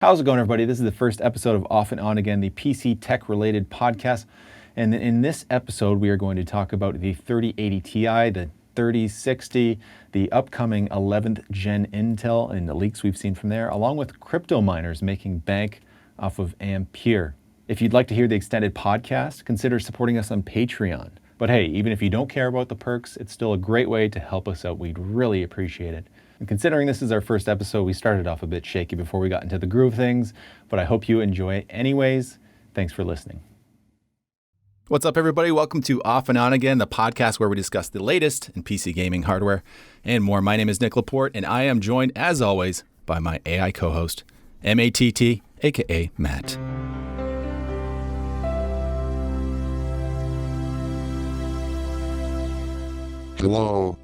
How's it going, everybody? This is the first episode of Off and On Again, the PC tech-related podcast. And in this episode, we are going to talk about the 3080 Ti, the 3060, the upcoming 11th gen Intel, and the leaks we've seen from there, along with crypto miners making bank off of Ampere. If you'd like to hear the extended podcast, consider supporting us on Patreon. But hey, even if you don't care about the perks, it's still a great way to help us out. We'd really appreciate it. And considering this is our first episode, we started off a bit shaky before we got into the groove of things, but I hope you enjoy it anyways. Thanks for listening. What's up, everybody? Welcome to Off and On Again, the podcast where we discuss the latest in PC gaming hardware and more. My name is Nick Laporte, and I am joined, as always, by my AI co-host, MATT, aka Matt. Hello.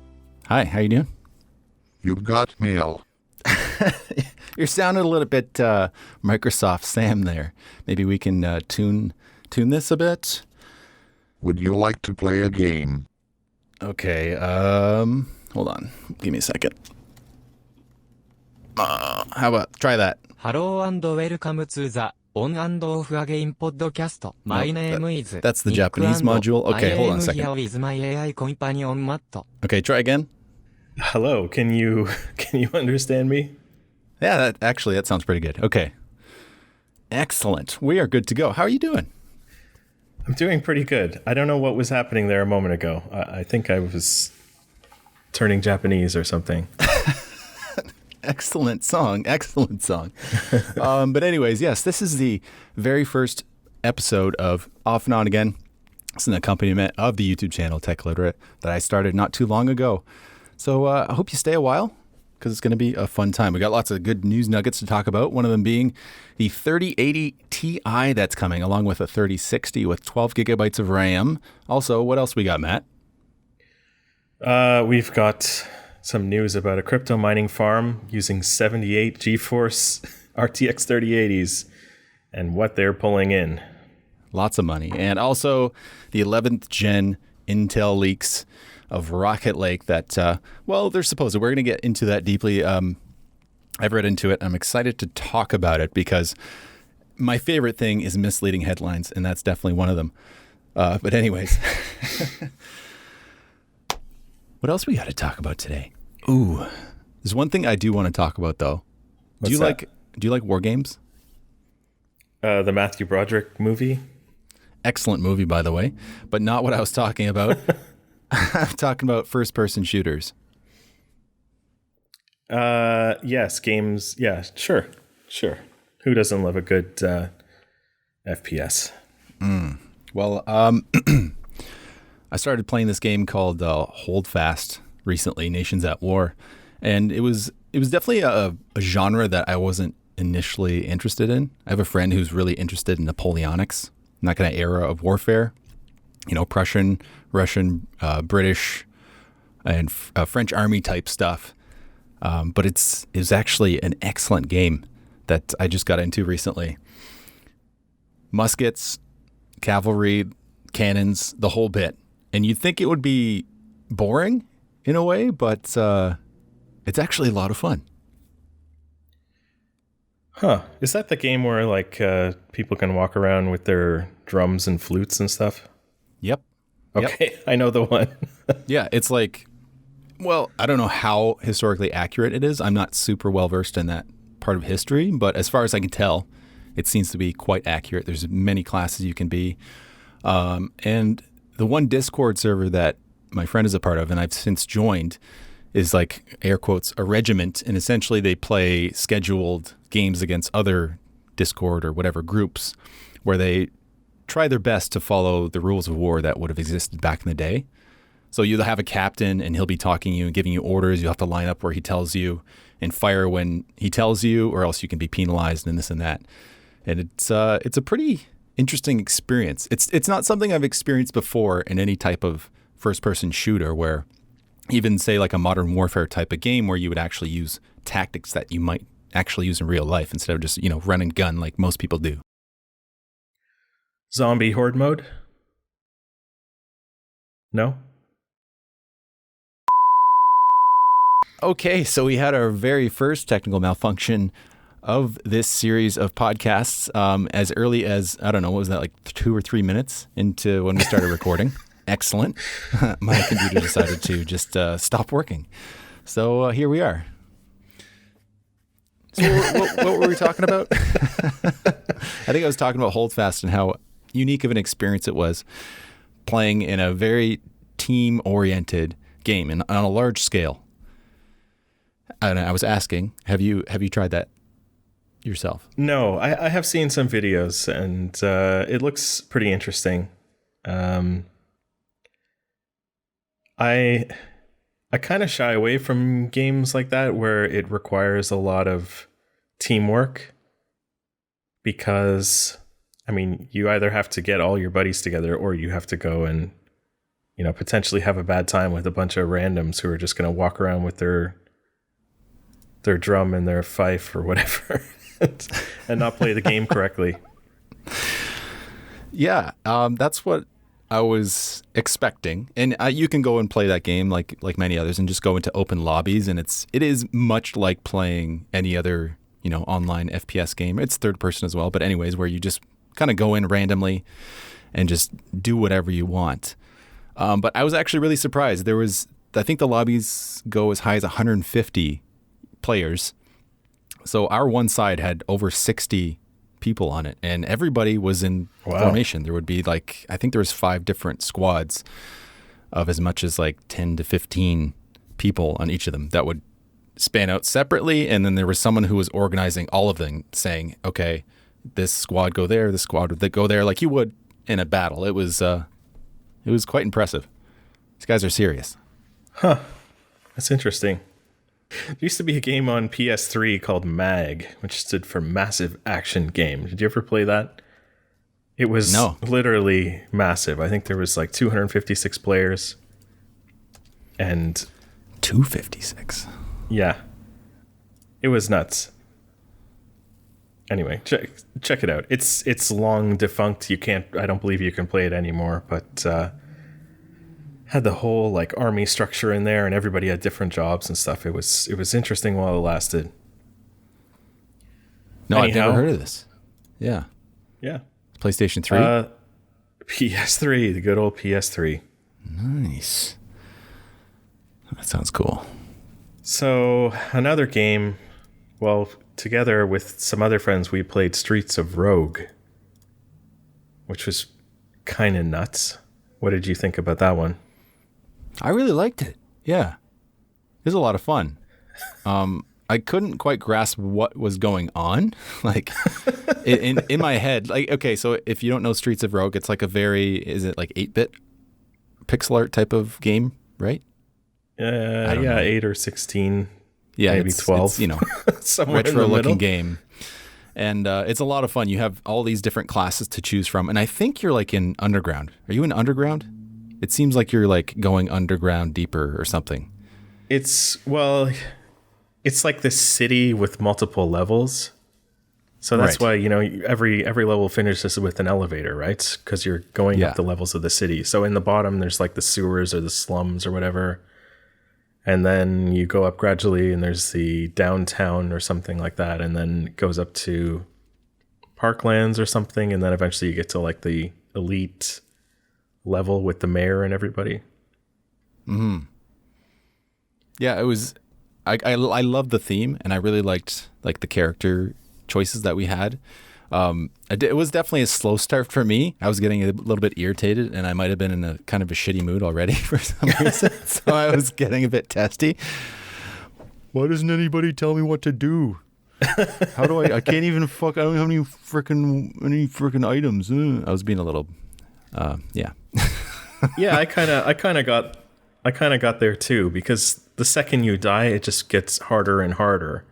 Hi, how you doing? You've got mail. You're sounding a little bit Microsoft Sam there. Maybe we can tune this a bit. Would you like to play a game? Okay, hold on. Give me a second. How about try that? Hello and welcome to the On and Off Again podcast. My name is That's the Nick Japanese and module. Okay, hold on a I am second. here with my AI companion Matt. Okay, try again. Hello, can you understand me? Yeah, that sounds pretty good. Okay. Excellent. We are good to go. How are you doing? I'm doing pretty good. I don't know what was happening there a moment ago. I think I was turning Japanese or something. Excellent song. But anyways, yes, this is the very first episode of Off and On Again. It's an accompaniment of the YouTube channel Tech Illiterate that I started not too long ago. So I hope you stay a while because it's going to be a fun time. We got lots of good news nuggets to talk about. One of them being the 3080 Ti that's coming, along with a 3060 with 12 gigabytes of RAM. Also, what else we got, Matt? We've got some news about a crypto mining farm using 78 GeForce RTX 3080s and what they're pulling in. Lots of money. And also the 11th gen Intel leaks of Rocket Lake that, they're supposed. We're going to get into that deeply. I've read into it. I'm excited to talk about it because my favorite thing is misleading headlines, and that's definitely one of them. But anyways, what else we got to talk about today? Ooh, there's one thing I do want to talk about though. Do you like war games? The Matthew Broderick movie? Excellent movie, by the way, but not what I was talking about. I'm talking about first-person shooters. Yes, games. Yeah, sure. Who doesn't love a good FPS? Well, I started playing this game called Holdfast recently, Nations at War, and it was definitely a genre that I wasn't initially interested in. I have a friend who's really interested in Napoleonics, in that kind of era of warfare. You know, Prussian, Russian, British, and French army type stuff. But it's actually an excellent game that I just got into recently. Muskets, cavalry, cannons, the whole bit. And you'd think it would be boring in a way, but it's actually a lot of fun. Huh. Is that the game where like people can walk around with their drums and flutes and stuff? Yep. Okay, yep. I know the one. Yeah, it's like, well, I don't know how historically accurate it is. I'm not super well versed in that part of history, but as far as I can tell, it seems to be quite accurate. There's many classes you can be. And the one Discord server that my friend is a part of, and I've since joined, is like, air quotes, a regiment. And essentially they play scheduled games against other Discord or whatever groups where they try their best to follow the rules of war that would have existed back in the day. So you'll have a captain and he'll be talking to you and giving you orders. You'll have to line up where he tells you and fire when he tells you, or else you can be penalized and this and that. And it's a pretty interesting experience. It's not something I've experienced before in any type of first-person shooter, where even say like a modern warfare type of game where you would actually use tactics that you might actually use in real life instead of just, run and gun like most people do. Zombie horde mode? No? Okay, so we had our very first technical malfunction of this series of podcasts as early as, I don't know, what was that, like 2 or 3 minutes into when we started recording. Excellent. My computer decided to just stop working. So here we are. So what were we talking about? I think I was talking about Holdfast and how unique of an experience it was playing in a very team-oriented game and on a large scale. And I was asking, have you tried that yourself? No, I have seen some videos, and it looks pretty interesting. I kind of shy away from games like that where it requires a lot of teamwork, because, I mean, you either have to get all your buddies together or you have to go and, you know, potentially have a bad time with a bunch of randoms who are just going to walk around with their drum and their fife or whatever and not play the game correctly. Yeah, that's what I was expecting. And you can go and play that game like many others and just go into open lobbies, and it is much like playing any other, you know, online FPS game. It's third person as well, but anyways, where you just kind of go in randomly and just do whatever you want. But I was actually really surprised. I think the lobbies go as high as 150 players. So our one side had over 60 people on it, and everybody was in formation. There would be I think there was 5 different squads of as much as 10 to 15 people on each of them that would span out separately. And then there was someone who was organizing all of them, saying, okay, this squad go there, this squad would go there, like you would in a battle. It was quite impressive. These guys are serious. Huh. That's interesting. There used to be a game on PS3 called MAG, which stood for Massive Action Game. Did you ever play that? It was literally massive. I think there was 256 players. And 256. Yeah. It was nuts. Anyway, check it out. It's long defunct. I don't believe you can play it anymore, but had the whole army structure in there, and everybody had different jobs and stuff. It was interesting while it lasted. No, I've never heard of this. Yeah. Yeah. PlayStation 3? PS3, the good old PS3. Nice. That sounds cool. So, another game, well, together with some other friends, we played Streets of Rogue, which was kind of nuts. What did you think about that one? I really liked it. Yeah. It was a lot of fun. I couldn't quite grasp what was going on. In my head, okay, so if you don't know Streets of Rogue, it's is it 8-bit pixel art type of game, right? Yeah, 8 or 16. Yeah, maybe 12. It's, retro-looking game. And it's a lot of fun. You have all these different classes to choose from. And I think you're in Underground. Are you in Underground? It seems like you're going underground deeper or something. It's like this city with multiple levels. So that's why, every level finishes with an elevator, right? Because you're going up the levels of the city. So in the bottom, there's the sewers or the slums or whatever. And then you go up gradually and there's the downtown or something like that. And then it goes up to Parklands or something. And then eventually you get to the elite level with the mayor and everybody. Mm-hmm. Yeah, it was... I loved the theme, and I really liked the character choices that we had. It was definitely a slow start for me. I was getting a little bit irritated, and I might have been in a kind of a shitty mood already for some reason. So I was getting a bit testy. Why doesn't anybody tell me what to do? How do I can't even I don't have any freaking items. I was being a little, yeah. Yeah, I kind of got there too, because the second you die, it just gets harder and harder.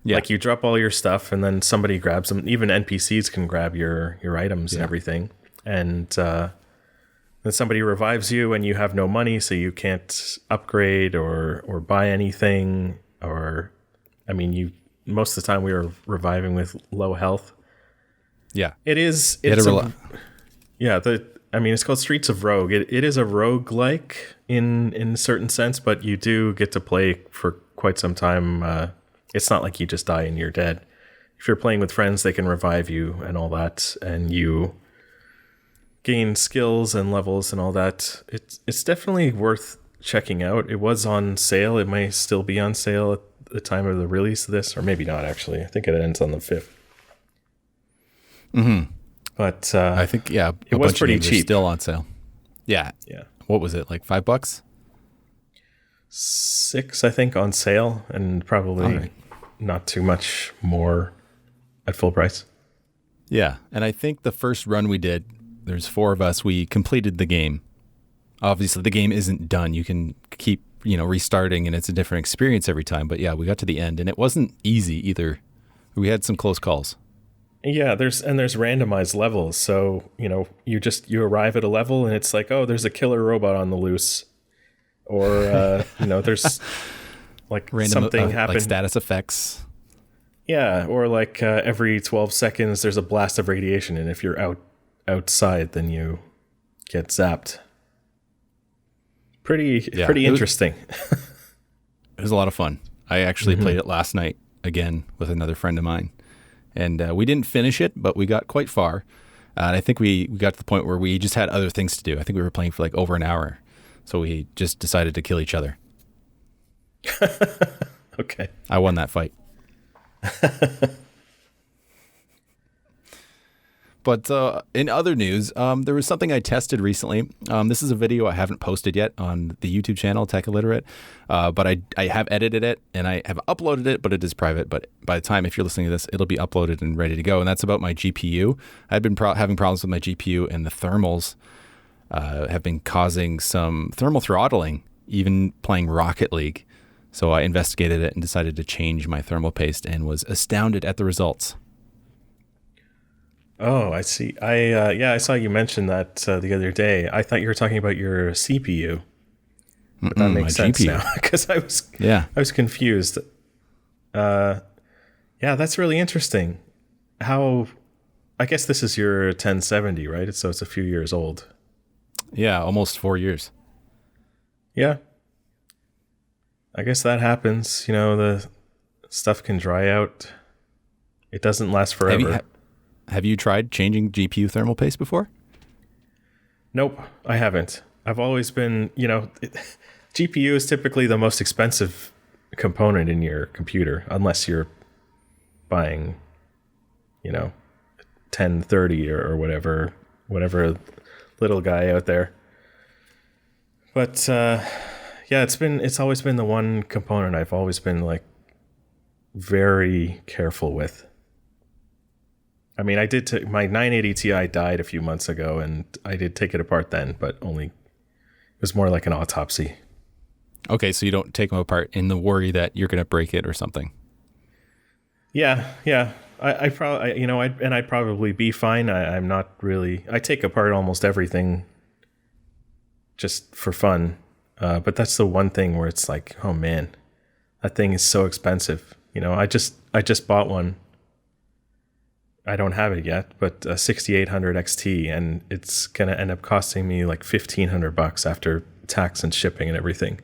Yeah. You drop all your stuff and then somebody grabs them. Even NPCs can grab your items and everything. And then somebody revives you and you have no money, so you can't upgrade or buy anything. Most of the time we were reviving with low health. Yeah. It's called Streets of Rogue. It is a roguelike in a certain sense, but you do get to play for quite some time. It's not like you just die and you're dead. if you're playing with friends, they can revive you and all that, and you gain skills and levels and all that. It's definitely worth checking out. It was on sale. It may still be on sale at the time of the release of this, or maybe not, actually. I think it ends on the 5th. Mm-hmm. But I think, yeah, it was pretty cheap. Still on sale. Yeah. Yeah. What was it, like $5? $6, I think, on sale, and probably not too much more at full price. Yeah, and I think the first run we did, there's 4 of us, we completed the game. Obviously, the game isn't done. You can keep, restarting, and it's a different experience every time. But yeah, we got to the end, and it wasn't easy either. We had some close calls. Yeah, there's randomized levels. So, you arrive at a level, and it's like, oh, there's a killer robot on the loose. Or, there's like random, something happened. Like status effects. Yeah, or like every 12 seconds, there's a blast of radiation. And if you're outside, then you get zapped. Pretty interesting. It was a lot of fun. I actually played it last night again with another friend of mine. And we didn't finish it, but we got quite far. And I think we got to the point where we just had other things to do. I think we were playing for like over an hour. So we just decided to kill each other. Okay. I won that fight. But in other news, there was something I tested recently. This is a video I haven't posted yet on the YouTube channel, Tech Illiterate. But I have edited it and I have uploaded it, but it is private. But by the time, if you're listening to this, it'll be uploaded and ready to go. And that's about my GPU. I've been having problems with my GPU, and the thermals have been causing some thermal throttling, even playing Rocket League. So I investigated it and decided to change my thermal paste and was astounded at the results. Oh, I see. I saw you mention that the other day. I thought you were talking about your CPU. But that makes sense GPU. Now, because I was confused. Yeah, that's really interesting. I guess this is your 1070, right? So it's a few years old. Yeah, almost 4 years. Yeah. I guess that happens. The stuff can dry out. It doesn't last forever. Have you tried changing GPU thermal paste before? Nope, I haven't. I've always been, GPU is typically the most expensive component in your computer, unless you're buying, 1030 or whatever little guy out there. But it's always been the one component I've always been like very careful with. I mean, I did my 980 Ti died a few months ago, and I did take it apart then, but it was more like an autopsy. Okay, so you don't take them apart in the worry that you're going to break it or something. Yeah. I'd probably be fine. I'm not really. I take apart almost everything just for fun, but that's the one thing where it's like, oh man, that thing is so expensive. I just bought one. I don't have it yet, but a 6800 XT, and it's going to end up costing me like $1,500 after tax and shipping and everything.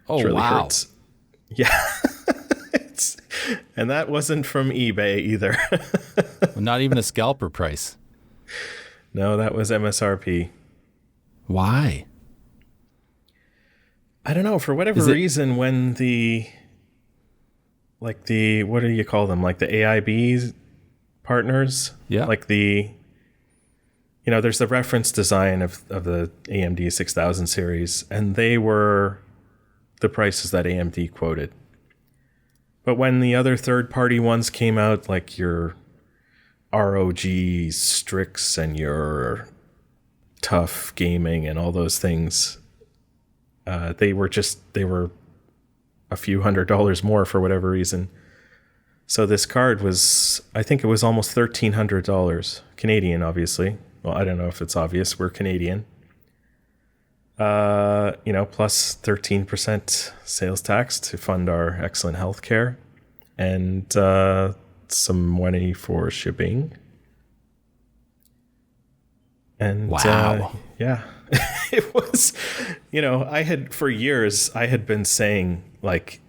Oh, really wow. Hurts. Yeah. And that wasn't from eBay either. Not even a scalper price. No, that was MSRP. Why? I don't know. For whatever reason, when what do you call them? Like the AIB partners? Yeah. Like there's the reference design of the AMD 6000 series, and they were the prices that AMD quoted. But when the other third-party ones came out, like your ROG Strix and your Tough Gaming and all those things, they were a few $100s more for whatever reason. So this card was, I think it was almost $1,300 Canadian, obviously. Well, I don't know if it's obvious. We're Canadian. Plus 13% sales tax to fund our excellent healthcare, and some money for shipping. And wow, yeah, it was. For years I had been saying like,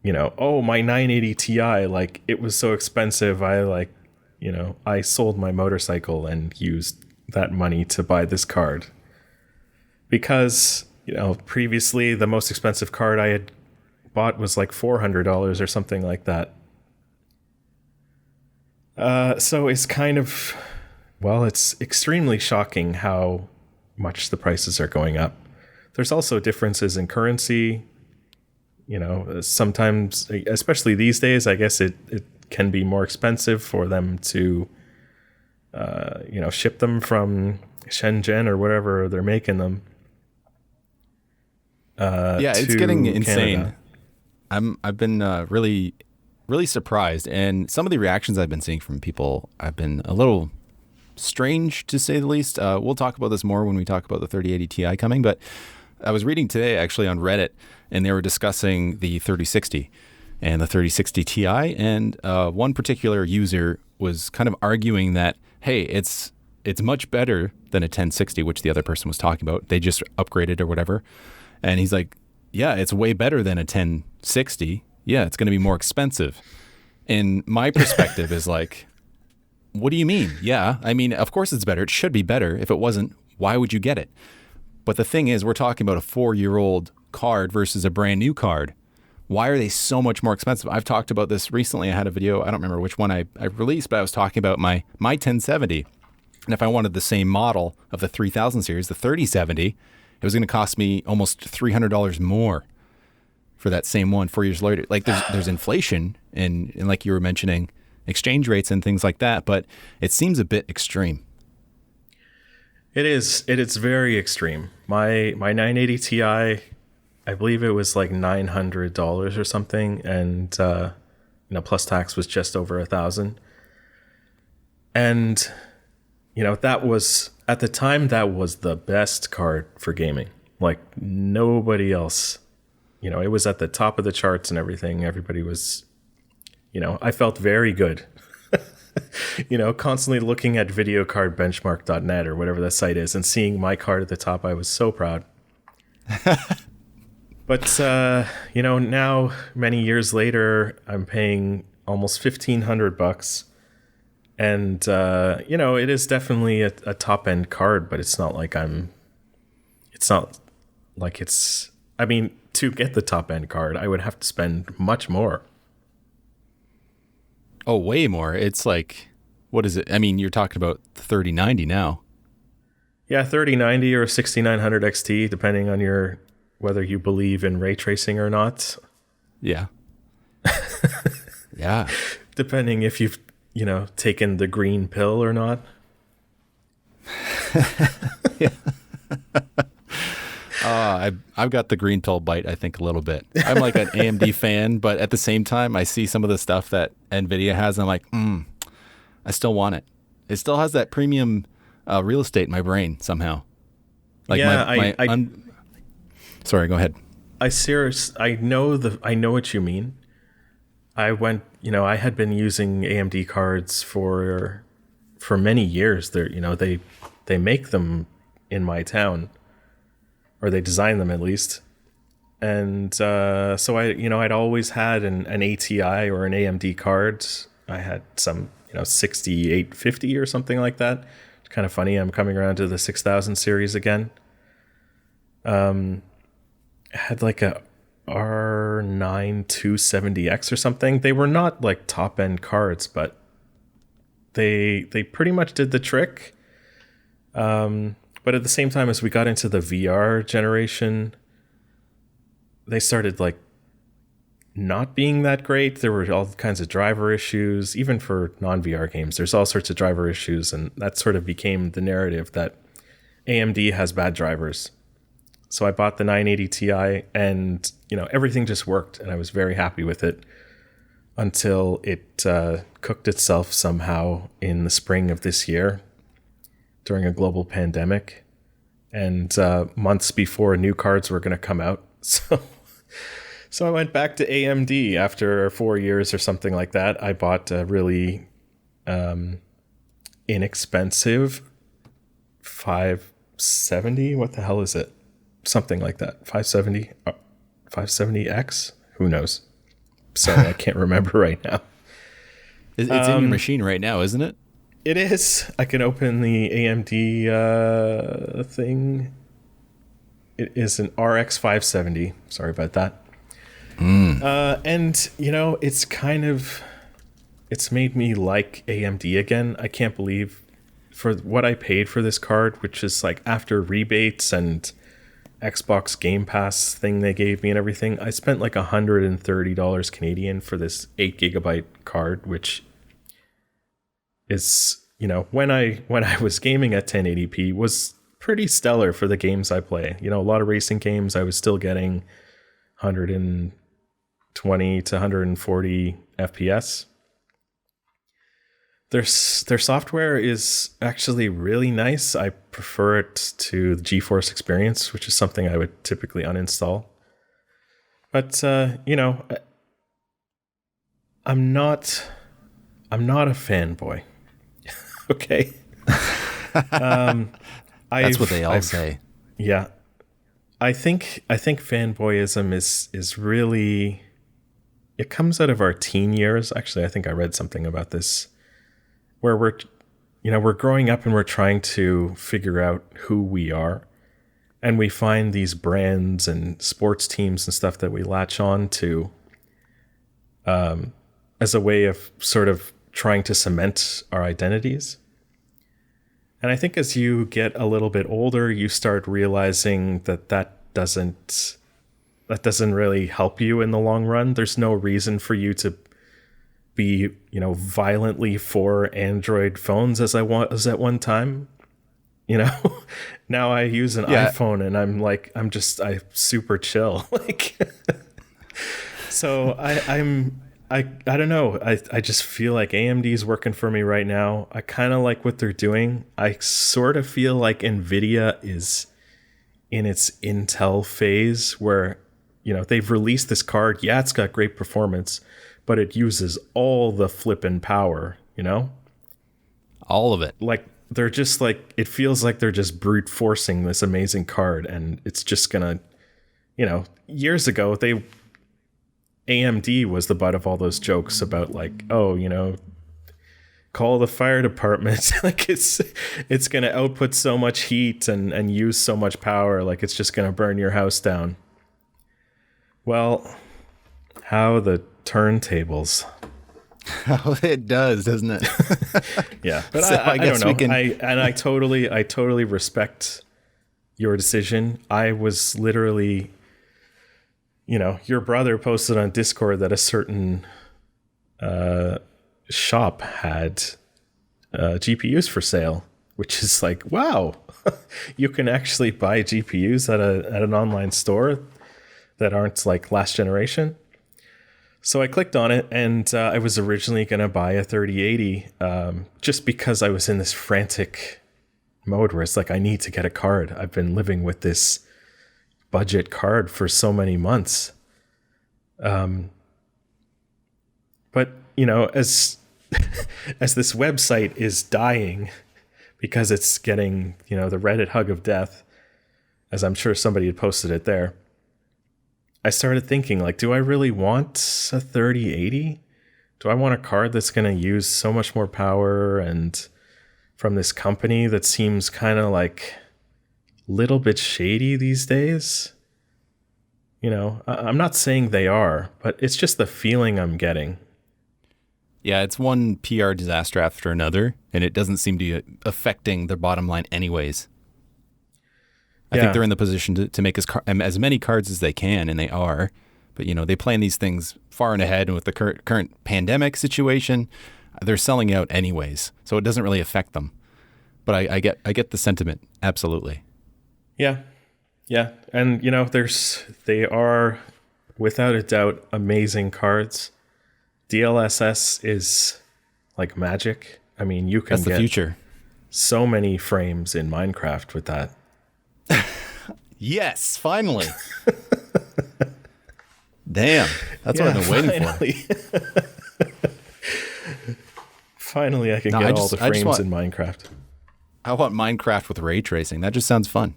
oh, my 980 Ti, like it was so expensive. I sold my motorcycle and used that money to buy this card because, previously the most expensive card I had bought was like $400 or something like that. So it's kind of, it's extremely shocking how much the prices are going up. There's also differences in currency. Sometimes, especially these days, I guess it can be more expensive for them to, ship them from Shenzhen or wherever they're making them. It's getting insane. I've been really, really surprised, and some of the reactions I've been seeing from people have been a little strange, to say the least. We'll talk about this more when we talk about the 3080 Ti coming, but I was reading today actually on Reddit, and they were discussing the 3060 and the 3060 Ti, and one particular user was kind of arguing that, hey, it's much better than a 1060, which the other person was talking about. They just upgraded or whatever. And he's like, yeah, it's way better than a 1060. Yeah, it's going to be more expensive. And my perspective is like, what do you mean? Yeah, I mean, of course it's better. It should be better. If it wasn't, why would you get it? But the thing is, we're talking about a 4-year-old card versus a brand new card. Why are they so much more expensive? I've talked about this recently. I had a video, I don't remember which one I released, but I was talking about my 1070. And if I wanted the same model of the 3000 series, the 3070, it was going to cost me almost $300 more for that same one 4 years later. Like there's inflation and like you were mentioning, exchange rates and things like that, but it seems a bit extreme. It is very extreme. My 980 Ti, I believe it was like $900 or something, and plus tax was just over $1,000. And that was, at the time, that was the best card for gaming. Like nobody else, it was at the top of the charts and everything. Everybody was, I felt very good. Constantly looking at videocardbenchmark.net or whatever that site is and seeing my card at the top. I was so proud. But, now many years later, I'm paying almost $1,500. And, it is definitely a top end card, but it's not like to get the top end card, I would have to spend much more. Oh, way more. It's like, what is it? I mean, you're talking about 3090 now. Yeah, 3090 or 6900 XT, depending on whether you believe in ray tracing or not. Yeah. Yeah. Depending if you've, taken the green pill or not. Yeah. I've got the green pill bite, I think, a little bit. I'm like an AMD fan, but at the same time, I see some of the stuff that NVIDIA has, and I'm like, I still want it. It still has that premium real estate in my brain somehow. Like sorry, go ahead. I know what you mean. I had been using AMD cards for many years. They make them in my town, or they design them at least. And so I'd always had an ATI or an AMD card. I had some 6850 or something like that. It's kind of funny. I'm coming around to the 6000 series again. I had like a R9 270X or something. They were not like top end cards, but they pretty much did the trick. But at the same time, as we got into the VR generation, they started like not being that great. There were all kinds of driver issues, even for non-VR games. There's all sorts of driver issues, and that sort of became the narrative that AMD has bad drivers. So I bought the 980 Ti, and everything just worked, and I was very happy with it until it cooked itself somehow in the spring of this year during a global pandemic, and months before new cards were going to come out. So I went back to AMD after 4 years or something like that. I bought a really inexpensive 570. What the hell is it? Something like that. 570X? Who knows? sorry, I can't remember right now. It's in your machine right now, isn't it? It is. I can open the AMD thing. It is an RX 570. Sorry about that. And, you know, it's made me like AMD again. I can't believe for what I paid for this card, which is like after rebates and Xbox Game Pass thing they gave me and everything, I spent like $130 Canadian for this 8GB card, which is, you know, when I was gaming at 1080p was pretty stellar for the games I play. You know, a lot of racing games I was still getting 120 to 140 FPS. Their software is actually really nice. I prefer it to the GeForce Experience, which is something I would typically uninstall. But you know, I'm not a fanboy. Okay. That's what they all say. Yeah. I think fanboyism is really, it comes out of our teen years. Actually, I think I read something about this where we're growing up and we're trying to figure out who we are. And we find these brands and sports teams and stuff that we latch on to as a way of sort of trying to cement our identities. And I think as you get a little bit older, you start realizing that doesn't really help you in the long run. There's no reason for you to be, you know, violently for Android phones as I was at one time. You know, now I use an iPhone and I'm super chill. Like, so I don't know. I just feel like AMD is working for me right now. I kind of like what they're doing. I sort of feel like NVIDIA is in its Intel phase where, you know, they've released this card. Yeah, it's got great performance, but it uses all the flippin' power, you know? All of it. Like, they're just like, it feels like they're just brute forcing this amazing card, and it's just gonna, you know, years ago, AMD was the butt of all those jokes about like, oh, you know, call the fire department. Like it's going to output so much heat and use so much power. Like it's just going to burn your house down. Well, how the turntables. How it does, doesn't it? Yeah. But so I don't know. I can... I totally respect your decision. I was literally, you know, your brother posted on Discord that a certain shop had GPUs for sale, which is like, wow, you can actually buy GPUs at an online store that aren't like last generation. So I clicked on it, and I was originally going to buy a 3080 just because I was in this frantic mode where it's like, I need to get a card. I've been living with this budget card for so many months. But, you know, as this website is dying because it's getting, you know, the Reddit hug of death, as I'm sure somebody had posted it there, I started thinking, like, do I really want a 3080? Do I want a card that's going to use so much more power and from this company that seems kind of like a little bit shady these days? You know, I'm not saying they are, but it's just the feeling I'm getting. Yeah, it's one PR disaster after another, and it doesn't seem to be affecting their bottom line anyways. I think they're in the position to make as many cards as they can, and they are. But, you know, they plan these things far and ahead, and with the current pandemic situation, they're selling out anyways, so it doesn't really affect them. But I get the sentiment, absolutely. Yeah. Yeah, and you know, they are without a doubt amazing cards. DLSS is like magic. I mean, you can That's the future. So many frames in Minecraft with that. Yes, finally. Damn, that's what I've been waiting for. Finally, I can get all the frames in Minecraft. I want Minecraft with ray tracing. That just sounds fun.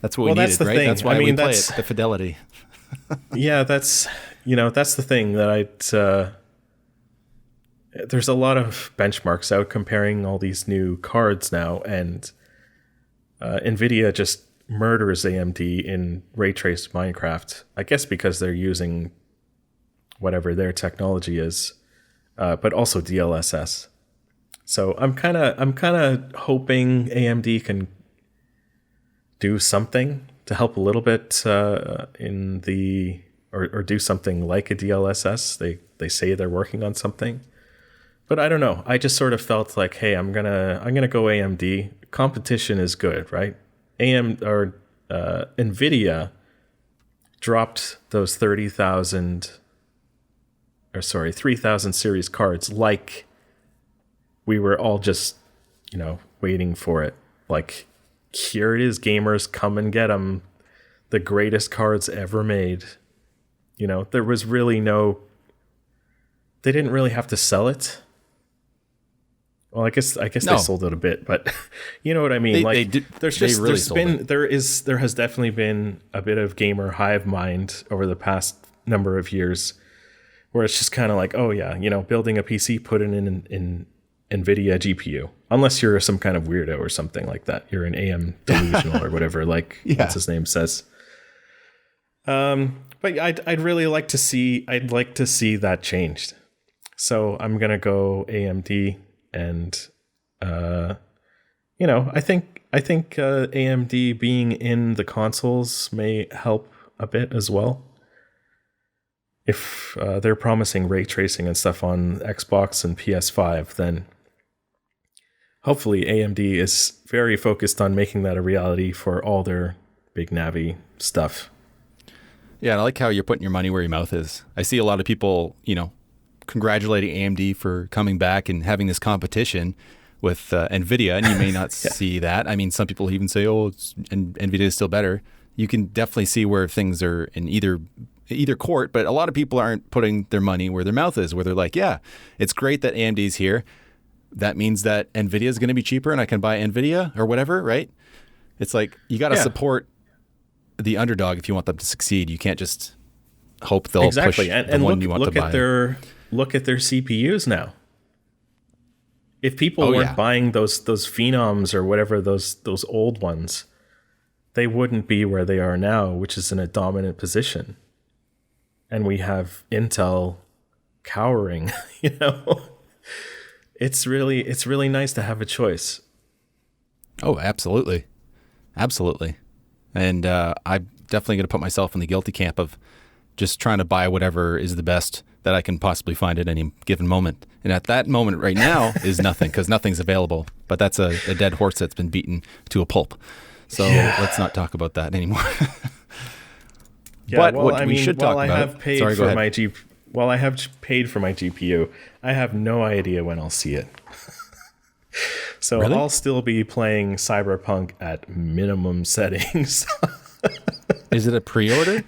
That's what we needed, that's the right? thing. That's why we play it, the fidelity. Yeah, that's, that's the thing that there's a lot of benchmarks out comparing all these new cards now, and NVIDIA just murders AMD in ray traced Minecraft. I guess because they're using whatever their technology is, but also DLSS. So I'm kind of hoping AMD can do something to help a little bit in the or do something like a DLSS. They say they're working on something, but I don't know. I just sort of felt like, hey, I'm gonna go AMD. Competition is good, right? NVIDIA dropped those 30,000 series cards like we were all just, waiting for it. Like, here it is, gamers, come and get them. The greatest cards ever made. There was really they didn't really have to sell it. Well, I guess no. They sold it a bit, but you know what I mean. There has definitely been a bit of gamer hive mind over the past number of years, where it's just kind of like, oh yeah, building a PC, put it in NVIDIA GPU, unless you're some kind of weirdo or something like that. You're an AM delusional or whatever, what's his name says. But I'd really like to see. I'd like to see that changed. So I'm gonna go AMD. And, I think AMD being in the consoles may help a bit as well. If they're promising ray tracing and stuff on Xbox and PS5, then hopefully AMD is very focused on making that a reality for all their big Navi stuff. Yeah, and I like how you're putting your money where your mouth is. I see a lot of people, congratulating AMD for coming back and having this competition with NVIDIA, and you may not see that. I mean, some people even say, NVIDIA is still better. You can definitely see where things are in either court, but a lot of people aren't putting their money where their mouth is, where they're like, yeah, it's great that AMD's here. That means that NVIDIA is going to be cheaper and I can buy NVIDIA or whatever, right? It's like, you got to support the underdog if you want them to succeed. You can't just hope they'll push the one you want to buy. Look at their CPUs now. If people weren't buying those Phenoms or whatever, those old ones, they wouldn't be where they are now, which is in a dominant position. And we have Intel cowering, It's really nice to have a choice. Oh, absolutely. Absolutely. And I'm definitely going to put myself in the guilty camp of just trying to buy whatever is the best that I can possibly find at any given moment. And at that moment right now is nothing, because nothing's available. But that's a dead horse that's been beaten to a pulp. So let's not talk about that anymore. But what we should talk about... I have paid for my GPU, I have no idea when I'll see it. So really? I'll still be playing Cyberpunk at minimum settings. Is it a pre-order?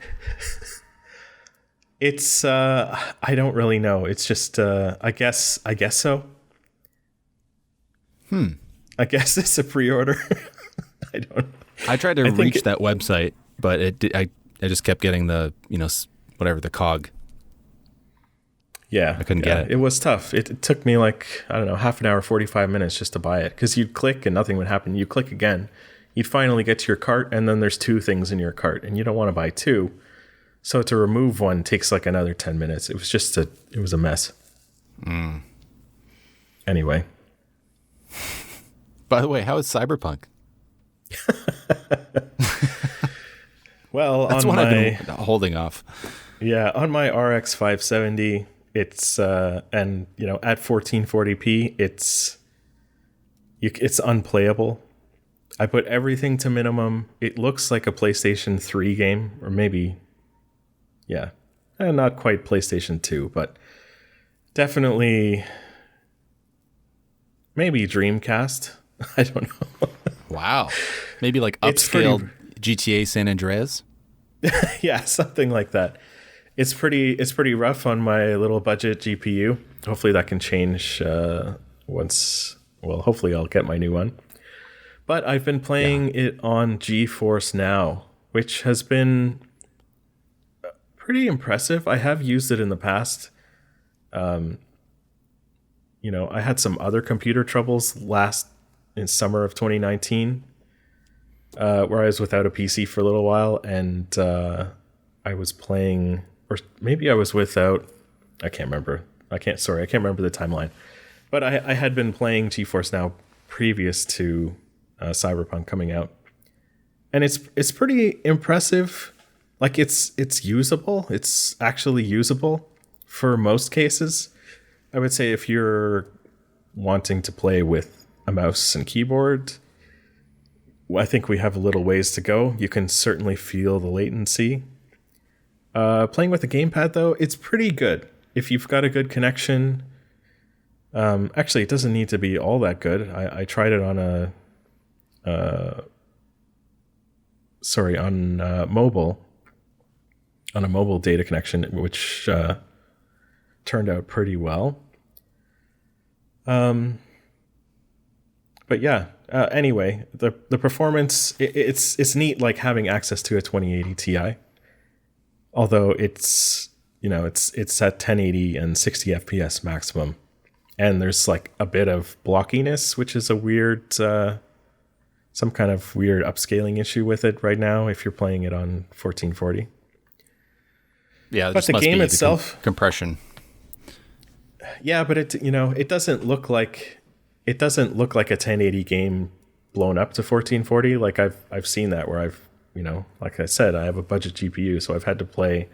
It's I don't really know. It's just I guess so. I guess it's a pre-order. I don't know. I tried to reach that website, but I just kept getting the, whatever, the cog. Yeah. I couldn't get it. It was tough. It took me half an hour, 45 minutes just to buy it, because you'd click and nothing would happen. You click again, you'd finally get to your cart, and then there's 2 things in your cart, and you don't want to buy 2. So to remove one takes another 10 minutes. It was it was a mess. Anyway. By the way, how is Cyberpunk? Well, that's on one I've been holding off. Yeah, on my RX 570, it's and at 1440p, it's unplayable. I put everything to minimum. It looks like a PlayStation 3 game, or maybe, not quite PlayStation 2, but definitely maybe Dreamcast. I don't know. Wow. Maybe like upscaled GTA San Andreas? Yeah, something like that. It's pretty rough on my little budget GPU. Hopefully that can change hopefully I'll get my new one. But I've been playing it on GeForce Now, which has been pretty impressive. I have used it in the past. You know, I had some other computer troubles in summer of 2019, where I was without a PC for a little while, and I was playing, or maybe I was without. I can't remember. I can't remember the timeline. But I had been playing GeForce Now previous to Cyberpunk coming out, and it's pretty impressive. Like it's usable. It's actually usable for most cases. I would say if you're wanting to play with a mouse and keyboard, I think we have a little ways to go. You can certainly feel the latency. Playing with a gamepad, though, it's pretty good. If you've got a good connection, actually, it doesn't need to be all that good. I tried it on a mobile data connection, which turned out pretty well. But yeah, anyway, the performance, it's neat, like having access to a 2080 Ti. Although it's at 1080 and 60 FPS maximum. And there's like a bit of blockiness, which is a weird, some kind of weird upscaling issue with it right now if you're playing it on 1440. Yeah, but the game itself, compression. Yeah, but it doesn't look like a 1080 game blown up to 1440. Like I've seen that where like I said, I have a budget GPU, so I've had to play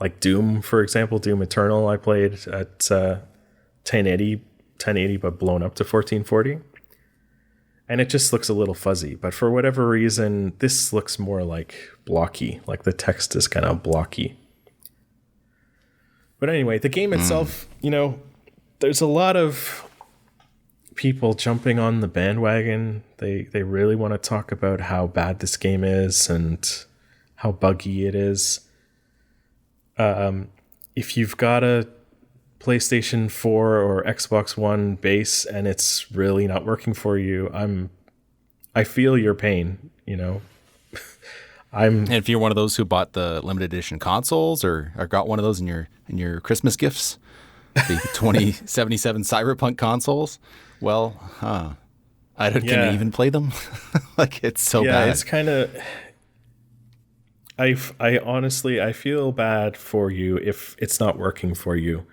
like Doom, for example, Doom Eternal. I played at 1080 but blown up to 1440, and it just looks a little fuzzy. But for whatever reason, this looks more like blocky, like the text is kind of blocky. But anyway, the game itself, there's a lot of people jumping on the bandwagon. They really want to talk about how bad this game is and how buggy it is. If you've got a PlayStation 4 or Xbox One base and it's really not working for you, I feel your pain, And if you're one of those who bought the limited edition consoles or got one of those in your Christmas gifts, the 2077 Cyberpunk consoles, well, can I even play them? Like, it's so bad. It's kind of. I honestly, I feel bad for you if it's not working for you,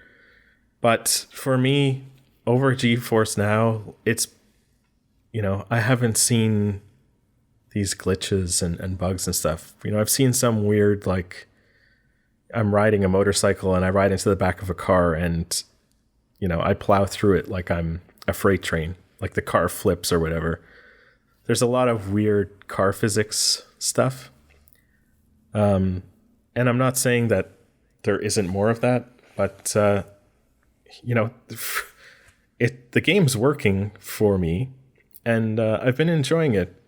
but for me, over GeForce Now, it's, I haven't seen these glitches and bugs and stuff. I've seen some weird, like, I'm riding a motorcycle and I ride into the back of a car and, I plow through it like I'm a freight train, like the car flips or whatever. There's a lot of weird car physics stuff. And I'm not saying that there isn't more of that, but, the game's working for me and I've been enjoying it.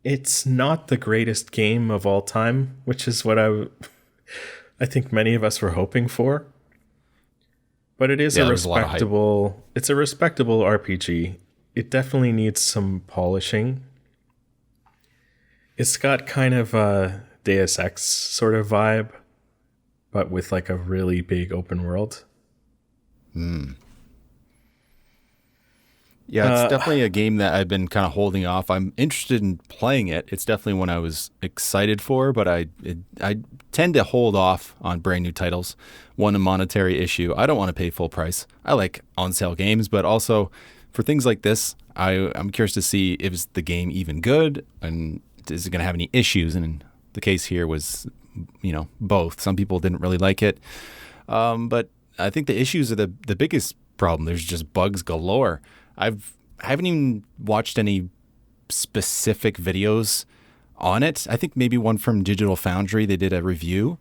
It's not the greatest game of all time, which is what I think many of us were hoping for. But it is a respectable RPG. It definitely needs some polishing. It's got kind of a Deus Ex sort of vibe, but with like a really big open world. Yeah, it's definitely a game that I've been kind of holding off. I'm interested in playing it. It's definitely one I was excited for, but I tend to hold off on brand new titles. One, a monetary issue. I don't want to pay full price. I like on-sale games, but also for things like this, I'm curious to see if is the game even good and is it going to have any issues? And the case here was, both. Some people didn't really like it, but I think the issues are the biggest problem. There's just bugs galore. I haven't even watched any specific videos on it. I think maybe one from Digital Foundry, they did a review,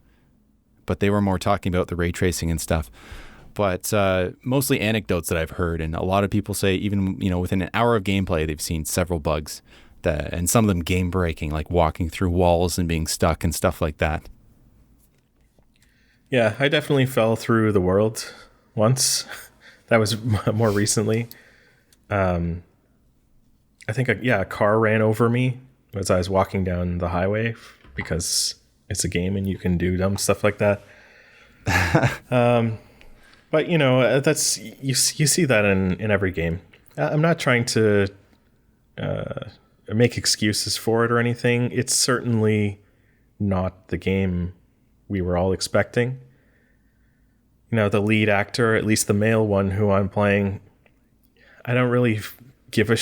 but they were more talking about the ray tracing and stuff. But mostly anecdotes that I've heard, and a lot of people say even within an hour of gameplay, they've seen several bugs, and some of them game breaking, like walking through walls and being stuck and stuff like that. Yeah, I definitely fell through the world once. That was more recently. I think a car ran over me as I was walking down the highway because it's a game and you can do dumb stuff like that. But that's you see that in every game. I'm not trying to make excuses for it or anything. It's certainly not the game we were all expecting. The lead actor, at least the male one who I'm playing, I don't really give a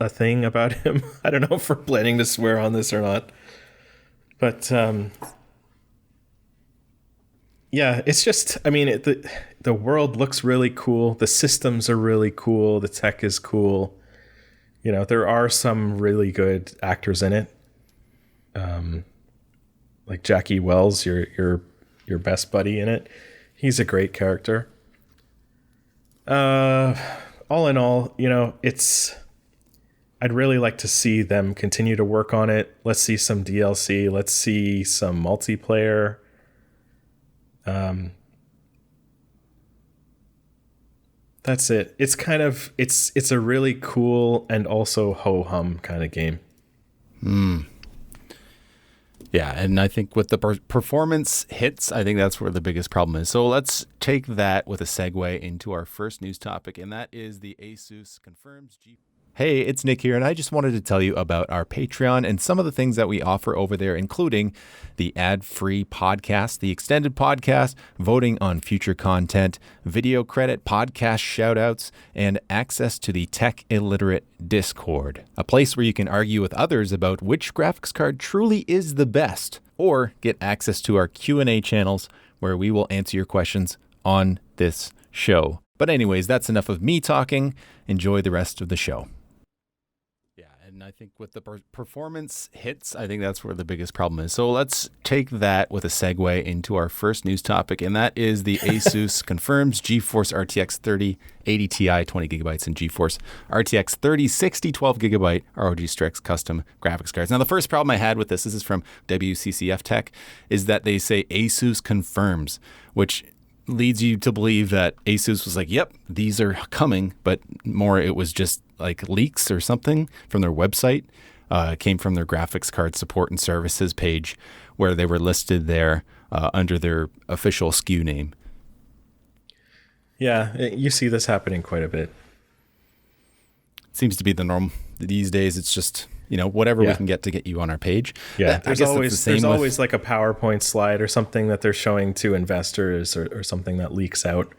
thing about him. I don't know if we're planning to swear on this or not. But yeah, it's just, the world looks really cool. The systems are really cool. The tech is cool. There are some really good actors in it. Like Jackie Wells, your best buddy in it. He's a great character. All in all, I'd really like to see them continue to work on it. Let's see some DLC. Let's see some multiplayer. That's it. It's kind of it's a really cool and also ho-hum kind of game. Yeah, and I think with the performance hits, I think that's where the biggest problem is. So let's take that with a segue into our first news topic, and that is the Asus confirms GPUS. Hey, it's Nick here, and I just wanted to tell you about our Patreon and some of the things that we offer over there, including the ad-free podcast, the extended podcast, voting on future content, video credit, podcast shoutouts, and access to the Tech Illiterate Discord, a place where you can argue with others about which graphics card truly is the best, or get access to our Q&A channels where we will answer your questions on this show. But anyways, that's enough of me talking. Enjoy the rest of the show. And I think with the performance hits, I think that's where the biggest problem is. So let's take that with a segue into our first news topic, and that is the Asus confirms GeForce RTX 3080 Ti 20 gigabytes and GeForce RTX 3060 12 gigabyte ROG Strix custom graphics cards. Now, the first problem I had with this is from WCCF Tech, is that they say Asus confirms, which leads you to believe that Asus was like, yep, these are coming, but more it was just like leaks or something from their website. It came from their graphics card support and services page where they were listed there under their official SKU name. Yeah, you see this happening quite a bit. Seems to be the norm these days. It's just, whatever we can get to get you on our page. Yeah, there's always like a PowerPoint slide or something that they're showing to investors or something that leaks out.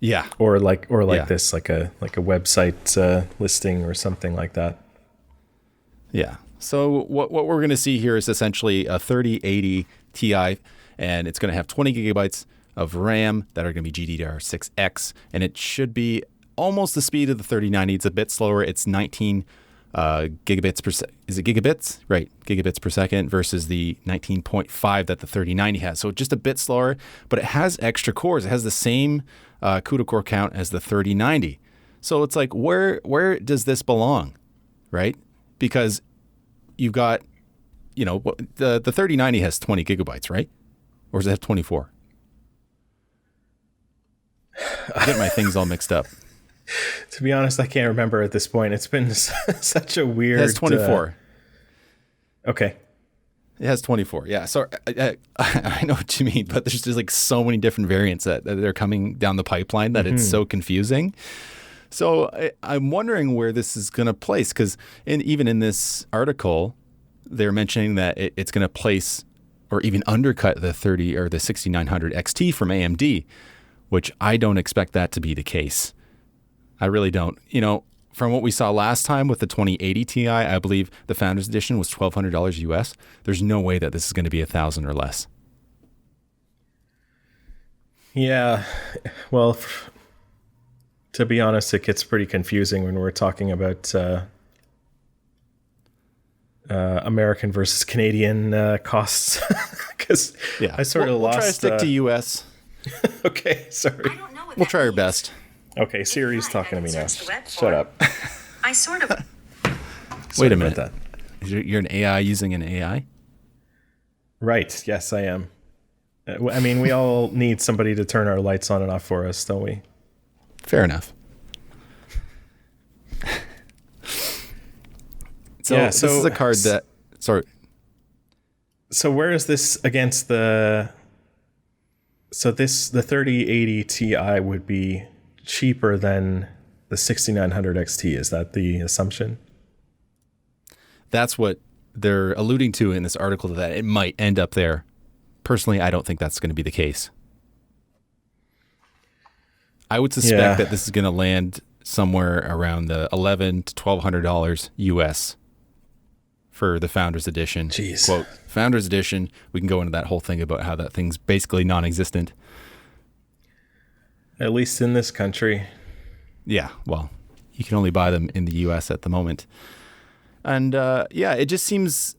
Yeah. Or like this, like a website listing or something like that. Yeah. So what we're going to see here is essentially a 3080 Ti, and it's going to have 20 gigabytes of RAM that are going to be GDDR6X, and it should be almost the speed of the 3090. It's a bit slower. It's 19 gigabits per second. Is it gigabits? Right. Gigabits per second versus the 19.5 that the 3090 has. So just a bit slower, but it has extra cores. It has the same CUDA core count as the 3090. So it's like, where does this belong? Right? Because you've got, the 3090 has 20 gigabytes, right? Or does it have 24? I get my things all mixed up. To be honest, I can't remember at this point. It's been such a weird... It has 24. Okay. It has 24. Yeah. So I know what you mean, but there's just like so many different variants that are coming down the pipeline that it's so confusing. So I'm wondering where this is going to place, because even in this article, they're mentioning that it's going to place or even undercut the 30 or the 6900 XT from AMD, which I don't expect that to be the case. I really don't. From what we saw last time with the 2080 Ti, I believe the Founders Edition was $1,200 US. There's no way that this is going to be $1,000 or less. Yeah. Well, to be honest, it gets pretty confusing when we're talking about American versus Canadian costs. Because I sort of lost... We'll try to stick to US. Okay, sorry. We'll try our best. Okay, Siri's talking to me now. Shut up. I sort of... Wait a minute. You're an AI using an AI? Right. Yes, I am. We all need somebody to turn our lights on and off for us, don't we? Fair enough. So this is a card that... Sorry. So where is this against the? So the 3080 Ti would be cheaper than the 6900 XT. Is that the assumption? That's what they're alluding to in this article, that it might end up there. Personally, I don't think that's going to be the case. I would suspect that this is going to land somewhere around the $1,100 to $1,200 US for the Founders Edition. Jeez. Quote, Founders Edition. We can go into that whole thing about how that thing's basically non-existent. At least in this country. Yeah, well, you can only buy them in the US at the moment. And it just seems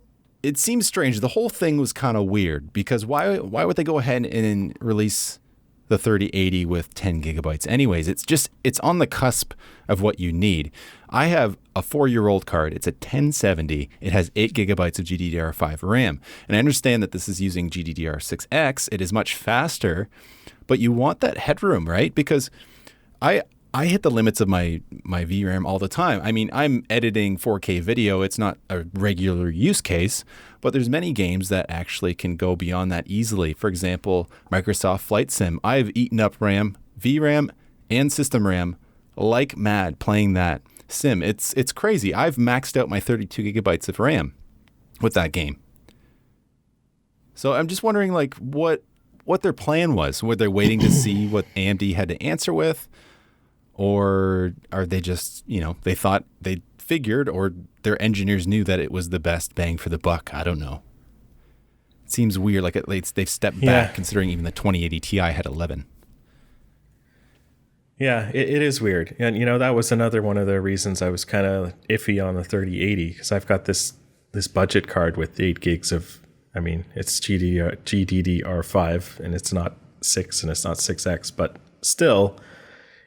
strange. The whole thing was kind of weird, because why would they go ahead and release the 3080 with 10 gigabytes anyways? It's on the cusp of what you need. I have a 4-year-old card. It's a 1070. It has 8 gigabytes of GDDR5 RAM. And I understand that this is using GDDR6X. It is much faster, but you want that headroom, right? Because I hit the limits of my VRAM all the time. I mean, I'm editing 4K video. It's not a regular use case, but there's many games that actually can go beyond that easily. For example, Microsoft Flight Sim. I've eaten up RAM, VRAM, and system RAM like mad playing that sim. It's crazy. I've maxed out my 32 gigabytes of RAM with that game. So I'm just wondering, like, what their plan was. Were they waiting to see what AMD had to answer with? Or are they just, they thought, they figured, or their engineers knew that it was the best bang for the buck? I don't know. It seems weird, like they've stepped back, considering even the 2080 Ti had 11. Yeah, it is weird. And, that was another one of the reasons I was kind of iffy on the 3080, because I've got this budget card with 8 gigs of, it's GDDR5, and it's not 6 and it's not 6X, but still,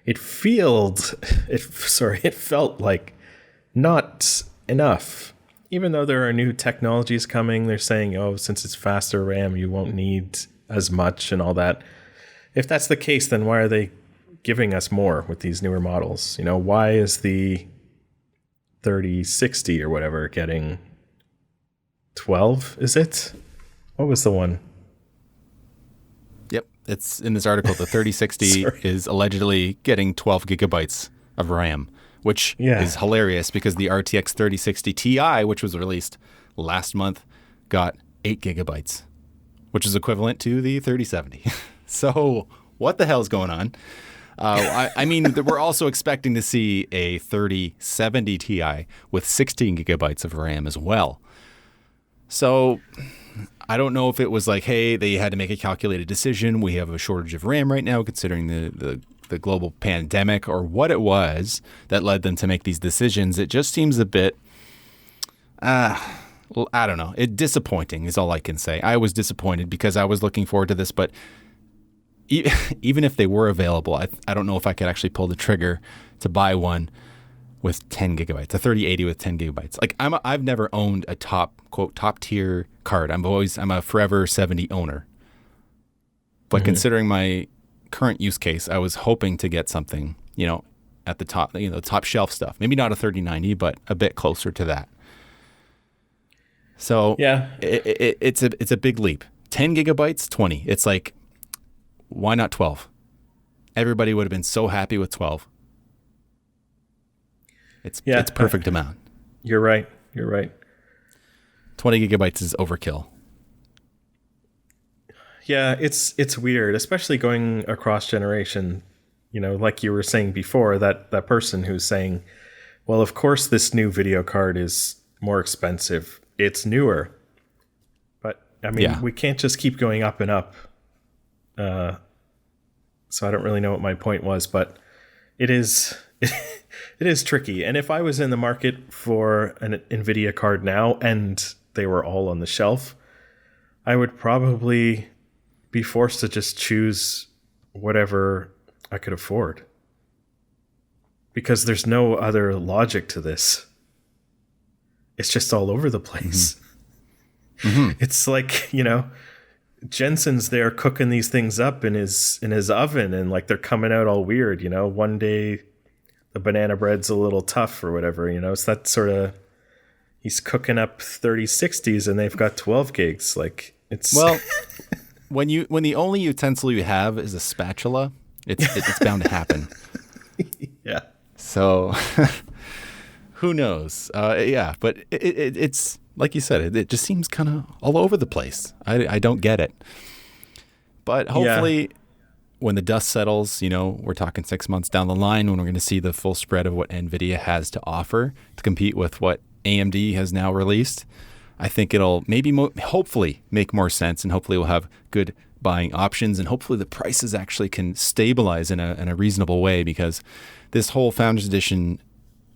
it felt like not enough. Even though there are new technologies coming, they're saying, since it's faster RAM, you won't need as much and all that. If that's the case, then why are they giving us more with these newer models? Why is the 3060 or whatever getting 12? Is it? What was the one? Yep, it's in this article. The 3060 is allegedly getting 12 gigabytes of RAM, which is hilarious, because the RTX 3060 Ti, which was released last month, got 8 gigabytes, which is equivalent to the 3070. So what the hell is going on? We're also expecting to see a 3070 Ti with 16 gigabytes of RAM as well. So I don't know if it was like, hey, they had to make a calculated decision. We have a shortage of RAM right now, considering the global pandemic, or what it was that led them to make these decisions. It just seems a bit, I don't know. Disappointing is all I can say. I was disappointed because I was looking forward to this, but even if they were available, I don't know if I could actually pull the trigger to buy one with 10 gigabytes, a 3080 with 10 gigabytes. Like I've never owned a top tier card. I'm a forever 70 owner. But considering my current use case, I was hoping to get something, at the top, top shelf stuff. Maybe not a 3090, but a bit closer to that. So it's a big leap. 10 gigabytes, 20. It's like, why not 12? Everybody would have been so happy with 12. It's perfect amount. You're right. 20 gigabytes is overkill. Yeah, it's weird, especially going across generation. Like you were saying before, that person who's saying, well, of course this new video card is more expensive. It's newer. But, we can't just keep going up and up. So I don't really know what my point was, but it is tricky. And if I was in the market for an NVIDIA card now and they were all on the shelf, I would probably be forced to just choose whatever I could afford, because there's no other logic to this. It's just all over the place. It's like, Jensen's there cooking these things up in his oven, and like they're coming out all weird. One day the banana bread's a little tough or whatever. It's that sort of, he's cooking up 3060s and they've got 12 gigs. Like it's Well, when the only utensil you have is a spatula, it's bound to happen. yeah. So who knows? Yeah, but it's like you said, it just seems kind of all over the place. I don't get it. But hopefully when the dust settles, we're talking 6 months down the line when we're going to see the full spread of what NVIDIA has to offer to compete with what AMD has now released. I think it'll hopefully make more sense, and hopefully we'll have good buying options, and hopefully the prices actually can stabilize in a reasonable way, because this whole Founders Edition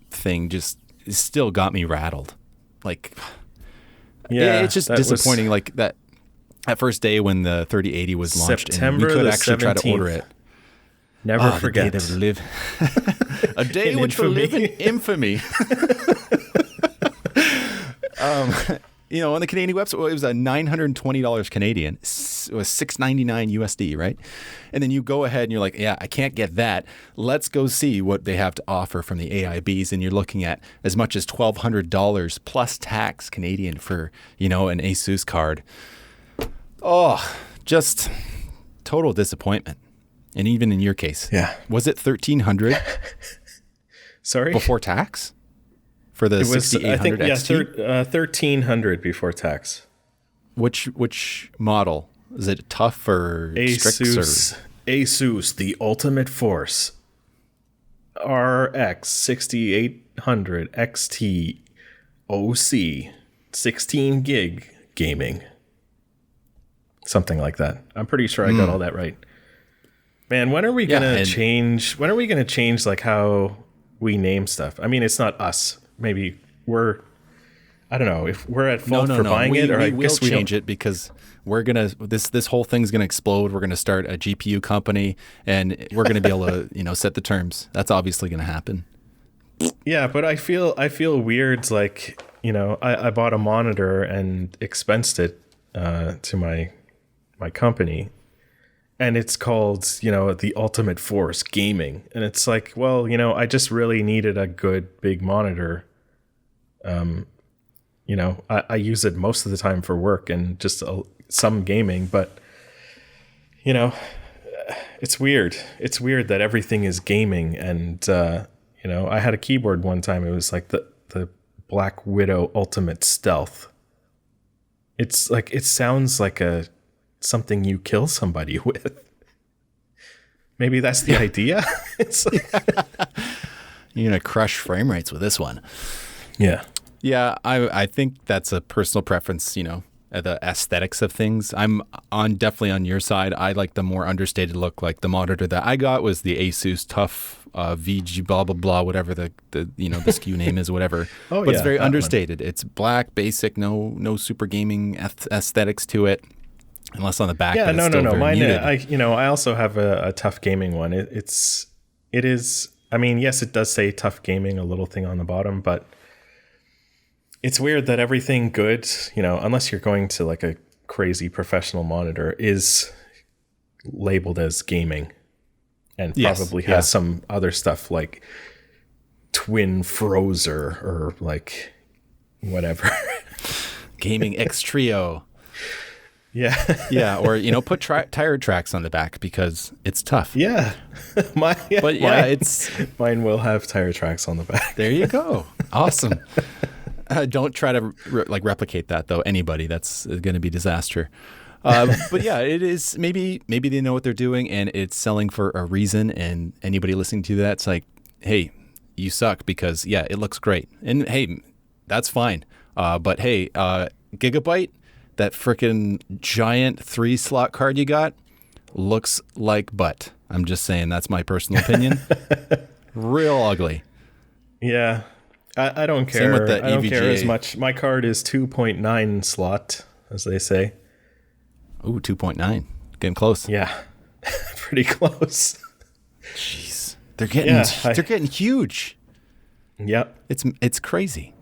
thing just still got me rattled. Like, it's just disappointing. Like that first day when the 3080 was launched, September and we could actually 17th. Try to order it. Never forget. A day that will live, a day which will live in infamy. On the Canadian website, it was a $920 Canadian. It was $699 USD, right? And then you go ahead and you're like, yeah, I can't get that. Let's go see what they have to offer from the AIBs. And you're looking at as much as $1,200 plus tax Canadian for, an Asus card. Oh, just total disappointment. And even in your case, was it $1,300? Sorry, before tax for the 6800 XT? 1,300 before tax. Which model is it? Tough or Strix? Asus, the Ultimate Force, RX 6800 XT OC 16 gig gaming. Something like that. I'm pretty sure I got all that right. Man, when are we gonna change? When are we gonna change like how we name stuff? I mean, it's not us. Maybe I don't know if we're at fault for buying it, or I guess we change it because we're gonna this whole thing's gonna explode. We're gonna start a GPU company, and we're gonna be able to set the terms. That's obviously gonna happen. Yeah, but I feel weird. Like I bought a monitor and expensed it to my company, and it's called the Ultimate Force Gaming, and it's like, well, I just really needed a good big monitor. I use it most of the time for work and just some gaming, but it's weird. It's weird that everything is gaming, and I had a keyboard one time. It was like the Black Widow Ultimate Stealth. It's like, it sounds like something you kill somebody with. Maybe that's the idea. It's like you're gonna crush frame rates with this one. Yeah. Yeah, I think that's a personal preference, the aesthetics of things. I'm definitely on your side. I like the more understated look. Like the monitor that I got was the Asus Tough VG blah blah blah, whatever the SKU name is, whatever. But it's very understated. It's black, basic, no super gaming aesthetics to it. Unless on the back. Yeah, no. Mine, I also have a Tough Gaming one. It is. I mean, yes, it does say Tough Gaming, a little thing on the bottom, but it's weird that everything good, unless you're going to like a crazy professional monitor, is labeled as gaming, and probably has some other stuff like Twin Frozer or like whatever. Gaming X Trio. Yeah. Or put tire tracks on the back because it's tough. Yeah. Mine will have tire tracks on the back. There you go. Awesome. Don't try to replicate that though. Anybody, that's going to be disaster. But yeah, it is. Maybe they know what they're doing and it's selling for a reason. And anybody listening to that's like, hey, you suck because it looks great. And hey, that's fine. But hey, Gigabyte. That freaking giant 3-slot card you got looks like butt. I'm just saying, that's my personal opinion. Real ugly. Yeah. I don't care. Same with the I don't EVGA. care as much. My card is 2.9 slot, as they say. Ooh, 2.9. Getting close. Yeah. Pretty close. Jeez. They're getting huge. Yep. It's crazy.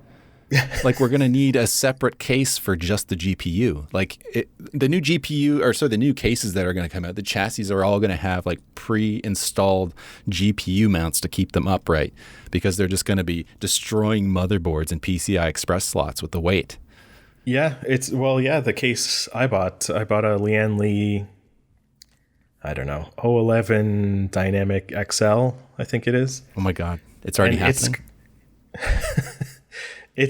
Like, we're going to need a separate case for just the GPU. Like, the new GPU, or so the new cases that are going to come out, the chassis are all going to have like pre-installed GPU mounts to keep them upright, because they're just going to be destroying motherboards and PCI Express slots with the weight. Yeah, the case I bought a Lian Li, I don't know, 011 Dynamic XL, I think it is. Oh my God, it's already happening. It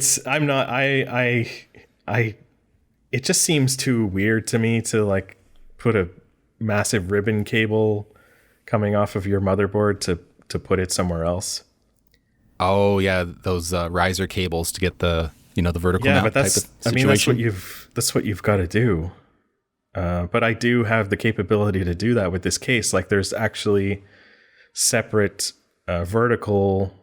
just seems too weird to me to like put a massive ribbon cable coming off of your motherboard to put it somewhere else. Oh yeah, those riser cables to get the vertical mount type of situation. That's what you've got to do. But I do have the capability to do that with this case. Like, there's actually separate vertical,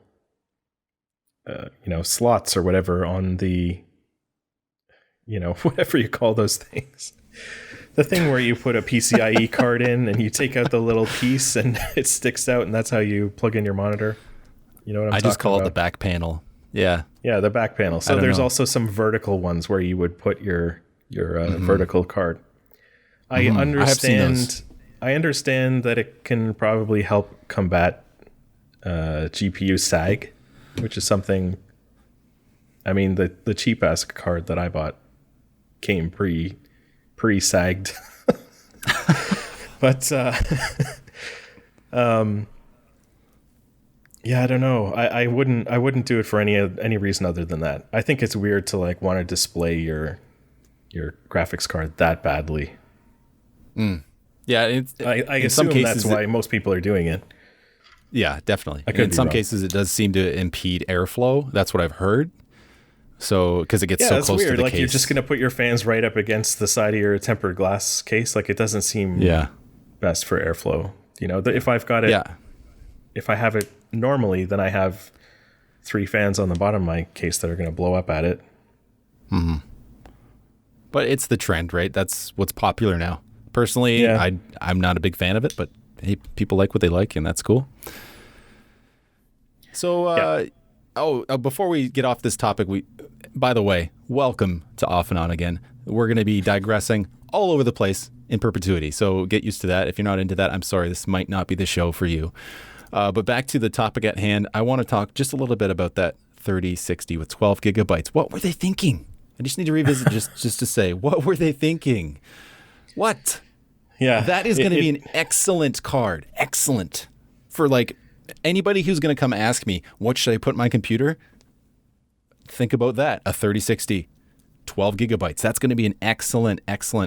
slots or whatever on the, whatever you call those things. The thing where you put a PCIe card in and you take out the little piece and it sticks out, and that's how you plug in your monitor. You know what I'm talking about? I just call it the back panel. Yeah. Yeah, the back panel. So there's also some vertical ones where you would put your vertical card. I understand that it can probably help combat GPU sag, which is something. I mean, the cheap ass card that I bought came pre-sagged, but yeah, I don't know. I wouldn't do it for any reason other than that. I think it's weird to like want to display your graphics card that badly. Yeah, I assume that's why most people are doing it. Yeah, definitely. In some cases, it does seem to impede airflow. That's what I've heard. So, because it gets so close to the like case. You're just going to put your fans right up against the side of your tempered glass case. Like, it doesn't seem best for airflow. If I've got it, if I have it normally, then I have 3 fans on the bottom of my case that are going to blow up at it. Mm-hmm. But it's the trend, right? That's what's popular now. Personally, I'm not a big fan of it, but hey, people like what they like, and that's cool. So, before we get off this topic, by the way, welcome to Off and On again. We're going to be digressing all over the place in perpetuity, so get used to that. If you're not into that, I'm sorry, this might not be the show for you. But back to the topic at hand, I want to talk just a little bit about that 3060 with 12 gigabytes. What were they thinking? I just need to revisit just to say, what were they thinking? What? Yeah. That is going to be an excellent card. Excellent. For like anybody who's going to come ask me, what should I put in my computer? Think about that. A 3060, 12 gigabytes. That's going to be an excellent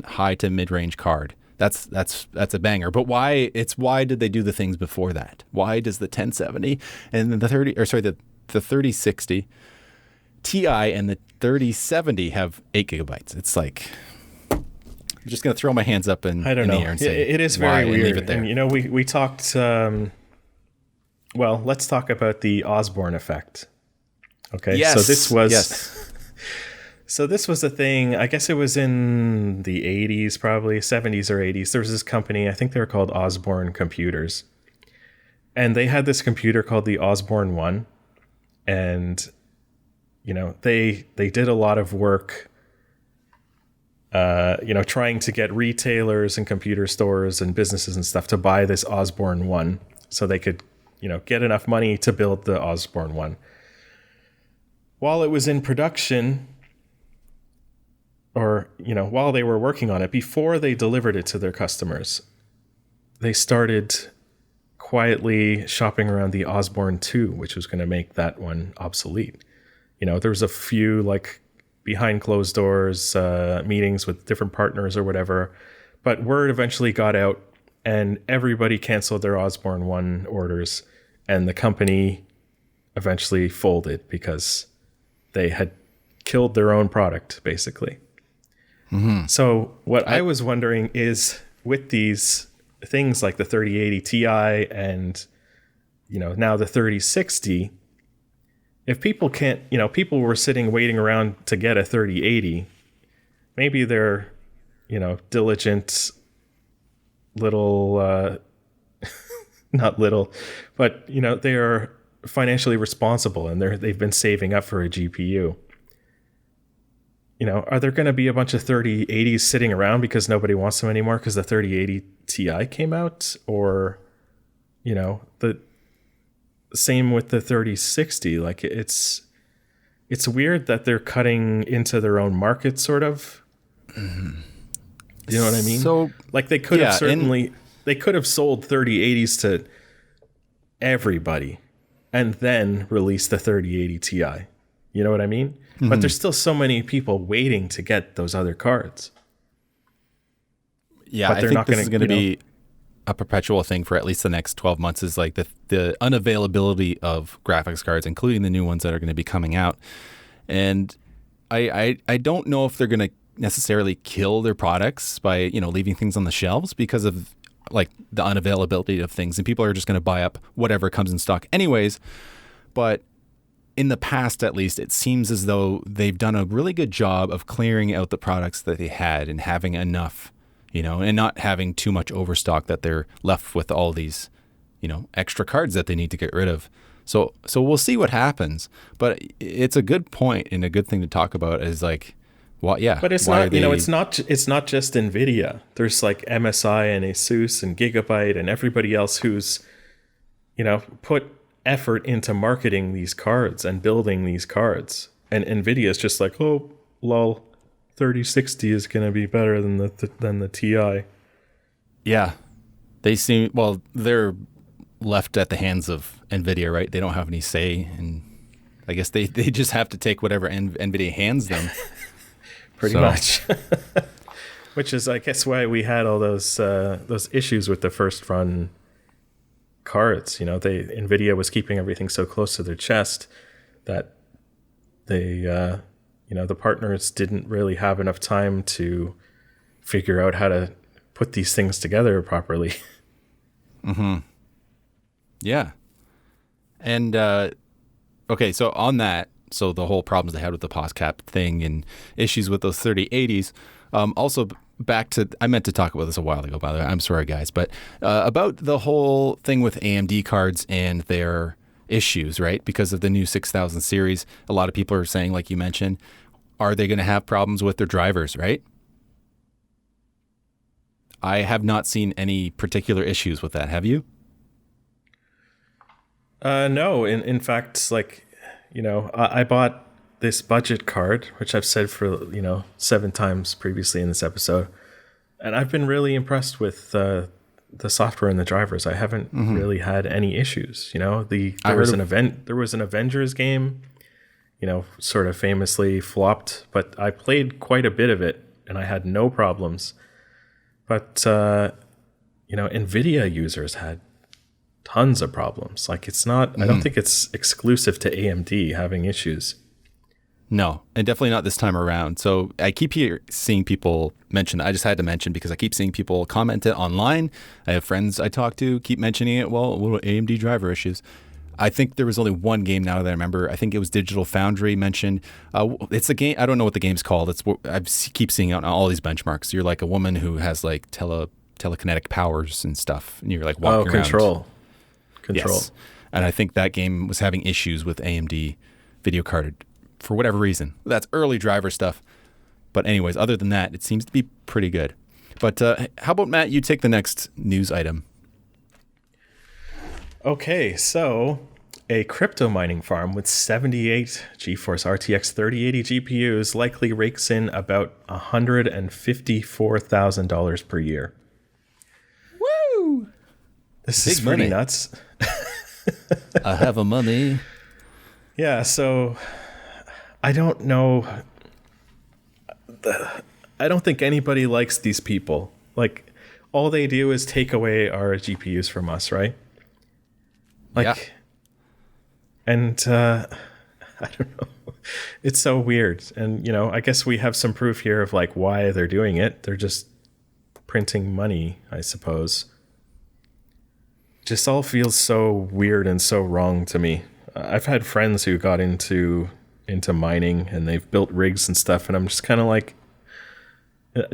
high to mid-range card. That's a banger. But why did they do the things before that? Why does the 1070 and the 3060 Ti and the 3070 have 8 gigabytes? It's like, I'm just going to throw my hands up in the air and say, it is very weird. Leave it there. And we talked. Let's talk about the Osbourne effect. Okay. Yes. So this was. Yes. So this was a thing, I guess it was in the 80s, probably 70s or 80s. There was this company, I think they were called Osbourne Computers. And they had this computer called the Osbourne 1. And, they did a lot of work, trying to get retailers and computer stores and businesses and stuff to buy this Osbourne 1 so they could, get enough money to build the Osbourne 1. While it was in production, or, while they were working on it, before they delivered it to their customers, they started quietly shopping around the Osbourne 2, which was going to make that one obsolete. There was a few, like, behind closed doors meetings with different partners or whatever, but word eventually got out, and everybody canceled their Osbourne 1 orders, and the company eventually folded because they had killed their own product, basically. Mm-hmm. So what I was wondering is, with these things like the 3080 Ti and, now the 3060, if people can't, people were sitting waiting around to get a 3080, maybe they're, diligent little, not little, but, they are financially responsible and they've been saving up for a GPU. are there going to be a bunch of 3080s sitting around because nobody wants them anymore because the 3080 Ti came out? Or, the same with the 3060. Like, it's weird that they're cutting into their own market, sort of. Mm-hmm. You know what I mean? So, like, they could have they could have sold 3080s to everybody and then released the 3080 Ti. You know what I mean? Mm-hmm. But there's still so many people waiting to get those other cards. Yeah, I think this is going to be a perpetual thing for at least the next 12 months, is like the unavailability of graphics cards, including the new ones that are going to be coming out. And I don't know if they're going to necessarily kill their products by, leaving things on the shelves because of like the unavailability of things, and people are just going to buy up whatever comes in stock anyways. But in the past, at least, it seems as though they've done a really good job of clearing out the products that they had and having enough, and not having too much overstock that they're left with all these, extra cards that they need to get rid of. So we'll see what happens. But it's a good point and a good thing to talk about is like, well, yeah. But it's not, it's not just NVIDIA. There's like MSI and Asus and Gigabyte and everybody else who's, put effort into marketing these cards and building these cards. And NVIDIA is just like, oh, lol, 3060 is going to be better than the Ti. Yeah. They're left at the hands of NVIDIA, right? They don't have any say, and I guess they just have to take whatever NVIDIA hands them. Pretty much. Which is, I guess, why we had all those issues with the first run cards. NVIDIA was keeping everything so close to their chest that they, the partners didn't really have enough time to figure out how to put these things together properly. Mm-hmm. Yeah. And, okay, so on that, so the whole problems they had with the POSCAP thing and issues with those 3080s, also back to, I meant to talk about this a while ago, by the way, I'm sorry guys, but about the whole thing with AMD cards and their issues, right? Because of the new 6000 series, a lot of people are saying, like you mentioned, are they going to have problems with their drivers, right? I have not seen any particular issues with that. Have you? No. In fact, like, I bought this budget card, which I've said for, 7 times previously in this episode. And I've been really impressed with the software and the drivers. I haven't really had any issues. There was an Avengers game, sort of famously flopped, but I played quite a bit of it and I had no problems. But, NVIDIA users had tons of problems. Like, it's not, I don't think it's exclusive to AMD having issues. No, and definitely not this time around. So I keep seeing people mention that. I just had to mention because I keep seeing people comment it online. I have friends I talk to keep mentioning it. Well, little AMD driver issues. I think there was only one game now that I remember. I think it was Digital Foundry mentioned. It's a game. I don't know what the game's called. I keep seeing it on all these benchmarks. You're like a woman who has like telekinetic powers and stuff, and you're like walking around. Control. Yes. And I think that game was having issues with AMD video card for whatever reason. That's early driver stuff. But anyways, other than that, it seems to be pretty good. But how about, Matt, you take the next news item? Okay, so a crypto mining farm with 78 GeForce RTX 3080 GPUs likely rakes in about $154,000 per year. Woo! This is pretty nuts. I have a money. Yeah, so I don't know. I don't think anybody likes these people. Like, all they do is take away our GPUs from us, right? Like, yeah. And I don't know. It's so weird. And, I guess we have some proof here of like why they're doing it. They're just printing money, I suppose. Just all feels so weird and so wrong to me. I've had friends who got into mining and they've built rigs and stuff, and I'm just kind of like,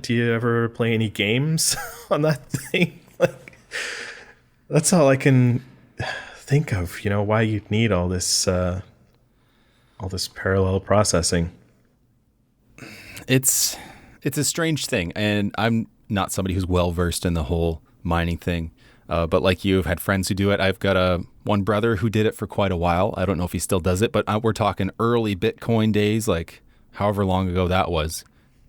do you ever play any games on that thing? Like, that's all I can think of. Why you'd need all this parallel processing. It's a strange thing, and I'm not somebody who's well versed in the whole mining thing. But like you, I've had friends who do it. I've got one brother who did it for quite a while. I don't know if he still does it, but we're talking early Bitcoin days, like however long ago that was.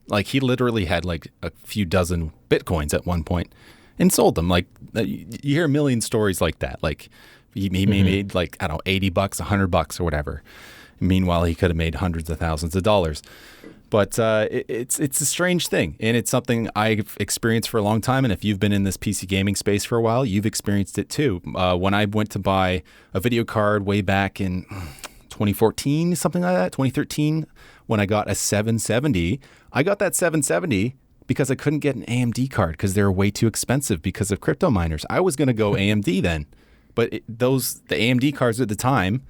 Like he literally had like a few dozen Bitcoins at one point and sold them. Like you hear a million stories like that. Like he made like, I don't know, $80, $100 or whatever. Meanwhile, he could have made hundreds of thousands of dollars. But it's a strange thing, and it's something I've experienced for a long time. And if you've been in this PC gaming space for a while, you've experienced it too. When I went to buy a video card way back in 2014, something like that, 2013, when I got a 770, I got that 770 because I couldn't get an AMD card because they were way too expensive because of crypto miners. I was going to go AMD then, but the AMD cards at the time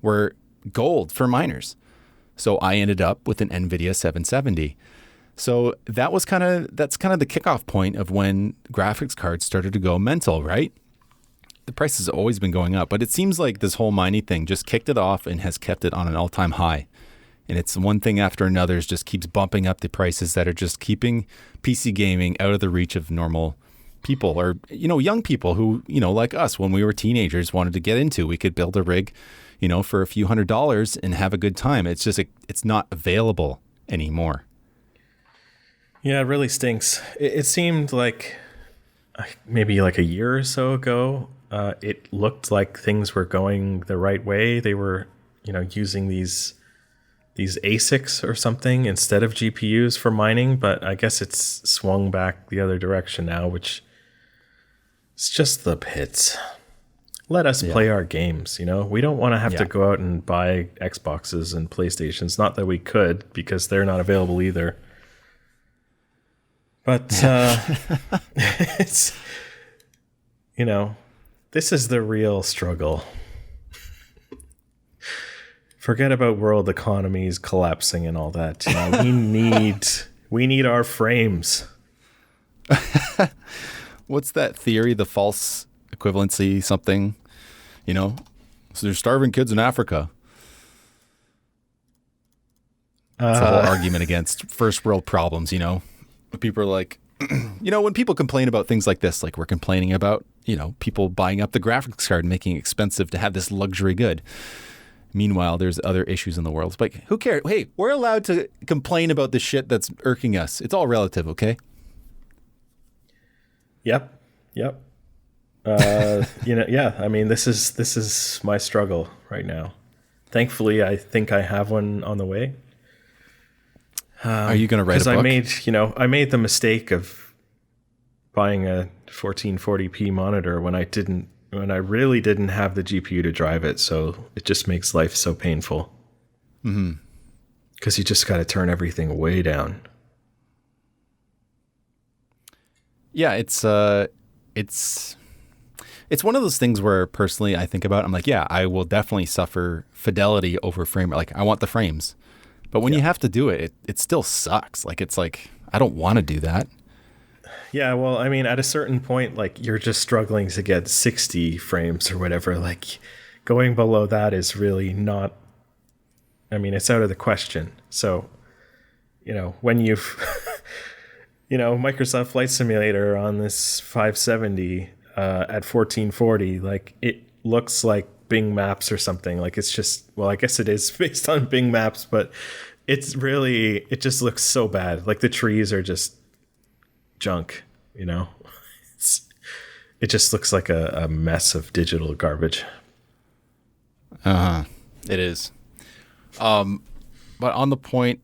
were gold for miners. So I ended up with an NVIDIA 770. So that's kind of the kickoff point of when graphics cards started to go mental, right? The price has always been going up, but it seems like this whole mining thing just kicked it off and has kept it on an all-time high. And it's one thing after another, it just keeps bumping up the prices that are just keeping PC gaming out of the reach of normal people, or, young people who, like us, when we were teenagers, wanted to get into. We could build a rig, for a few $100s and have a good time. It's just, it's not available anymore. Yeah, it really stinks. It seemed like maybe like a year or so ago, it looked like things were going the right way. They were, using these ASICs or something instead of GPUs for mining, but I guess it's swung back the other direction now, which is just the pits. Let us play our games, We don't want to have to go out and buy Xboxes and PlayStations. Not that we could, because they're not available either. But it's, this is the real struggle. Forget about world economies collapsing and all that. We need our frames. What's that theory? The false equivalency something, So there's starving kids in Africa. It's a whole argument against first world problems, People are like, when people complain about things like this, like we're complaining about, people buying up the graphics card and making it expensive to have this luxury good. Meanwhile, there's other issues in the world. It's like, who cares? Hey, we're allowed to complain about the shit that's irking us. It's all relative, okay? Yep. I mean, this is my struggle right now. Thankfully, I think I have one on the way. Are you going to write a book? Because I made the mistake of buying a 1440p monitor when I really didn't have the GPU to drive it. So it just makes life so painful. Mm-hmm. Because you just got to turn everything way down. Yeah, it's one of those things where personally I think about it, I'm like, yeah, I will definitely suffer fidelity over frame. Like I want the frames. But when you have to do it, it still sucks. Like it's like, I don't want to do that. Yeah, well, I mean, at a certain point, like you're just struggling to get 60 frames or whatever. Like going below that is really not, it's out of the question. So, when you've, Microsoft Flight Simulator on this 570 at 1440, like it looks like Bing Maps or something. Like it's just, well, I guess it is based on Bing Maps, but it just looks so bad. Like the trees are just junk, it just looks like a mess of digital garbage. It is. But on the point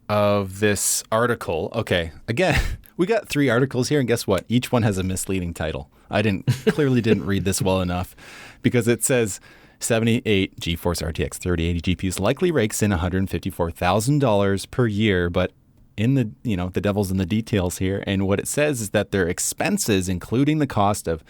of this article, okay, again, we got 3 articles here, and guess what? Each one has a misleading title. I clearly didn't read this well enough, because it says 78 GeForce RTX 3080 GPUs likely rakes in $154,000 per year, but in the the devil's in the details here. And what it says is that their expenses, including the cost of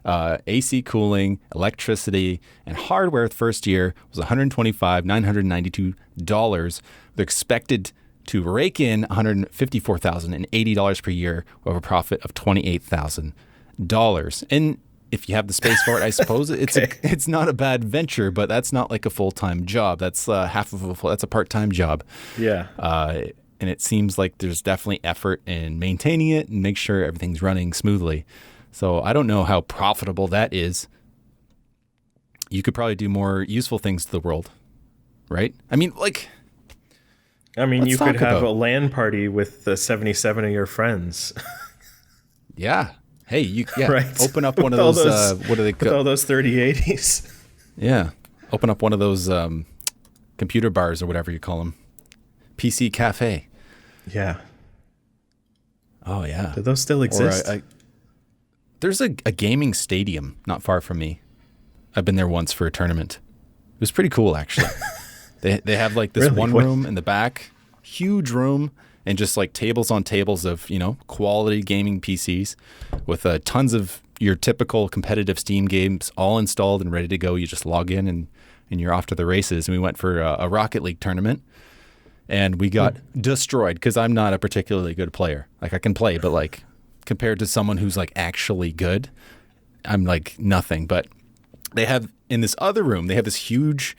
AC cooling, electricity, and hardware the first year, was $125,992. They're expected to rake in $154,080 per year, with a profit of $28,000. And if you have the space for it, I suppose it's not a bad venture, but that's not like a full-time job. That's half of that's a part-time job. Yeah. and it seems like there's definitely effort in maintaining it and make sure everything's running smoothly. So I don't know how profitable that is. You could probably do more useful things to the world, right? I mean, you could have a LAN party with 77 of your friends. Yeah. Hey, right. Open up one of those, what do they call? All those 3080s. Yeah. Open up one of those computer bars or whatever you call them. PC cafe. Yeah. Oh, yeah. Do those still exist? There's a gaming stadium not far from me. I've been there once for a tournament. It was pretty cool, actually. They have like this one room in the back, huge room, and just like tables on tables of, quality gaming PCs with tons of your typical competitive Steam games all installed and ready to go. You just log in and you're off to the races. And we went for a Rocket League tournament, and we got destroyed because I'm not a particularly good player. Like, I can play, but like compared to someone who's like actually good, I'm like nothing. But they have in this other room, they have this huge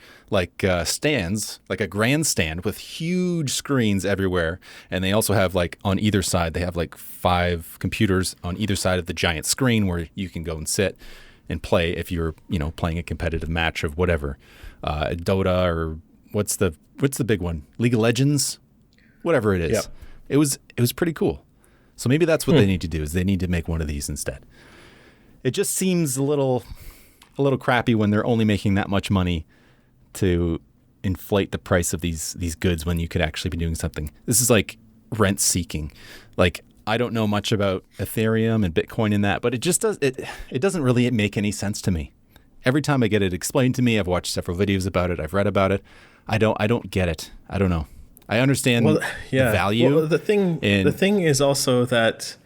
stands, like a grandstand with huge screens everywhere. And they also have like on either side, they have like 5 computers on either side of the giant screen where you can go and sit and play if you're, playing a competitive match of whatever, Dota or what's the big one? League of Legends, whatever it is. Yep. It was pretty cool. So maybe that's what they need to do, is they need to make one of these instead. It just seems a little crappy when they're only making that much money to inflate the price of these goods when you could actually be doing something. This is like rent seeking. Like, I don't know much about Ethereum and Bitcoin in that, but it doesn't really make any sense to me. Every time I get it explained to me, I've watched several videos about it, I've read about it. I don't get it. I don't know. I understand the value. Well, the thing is also that,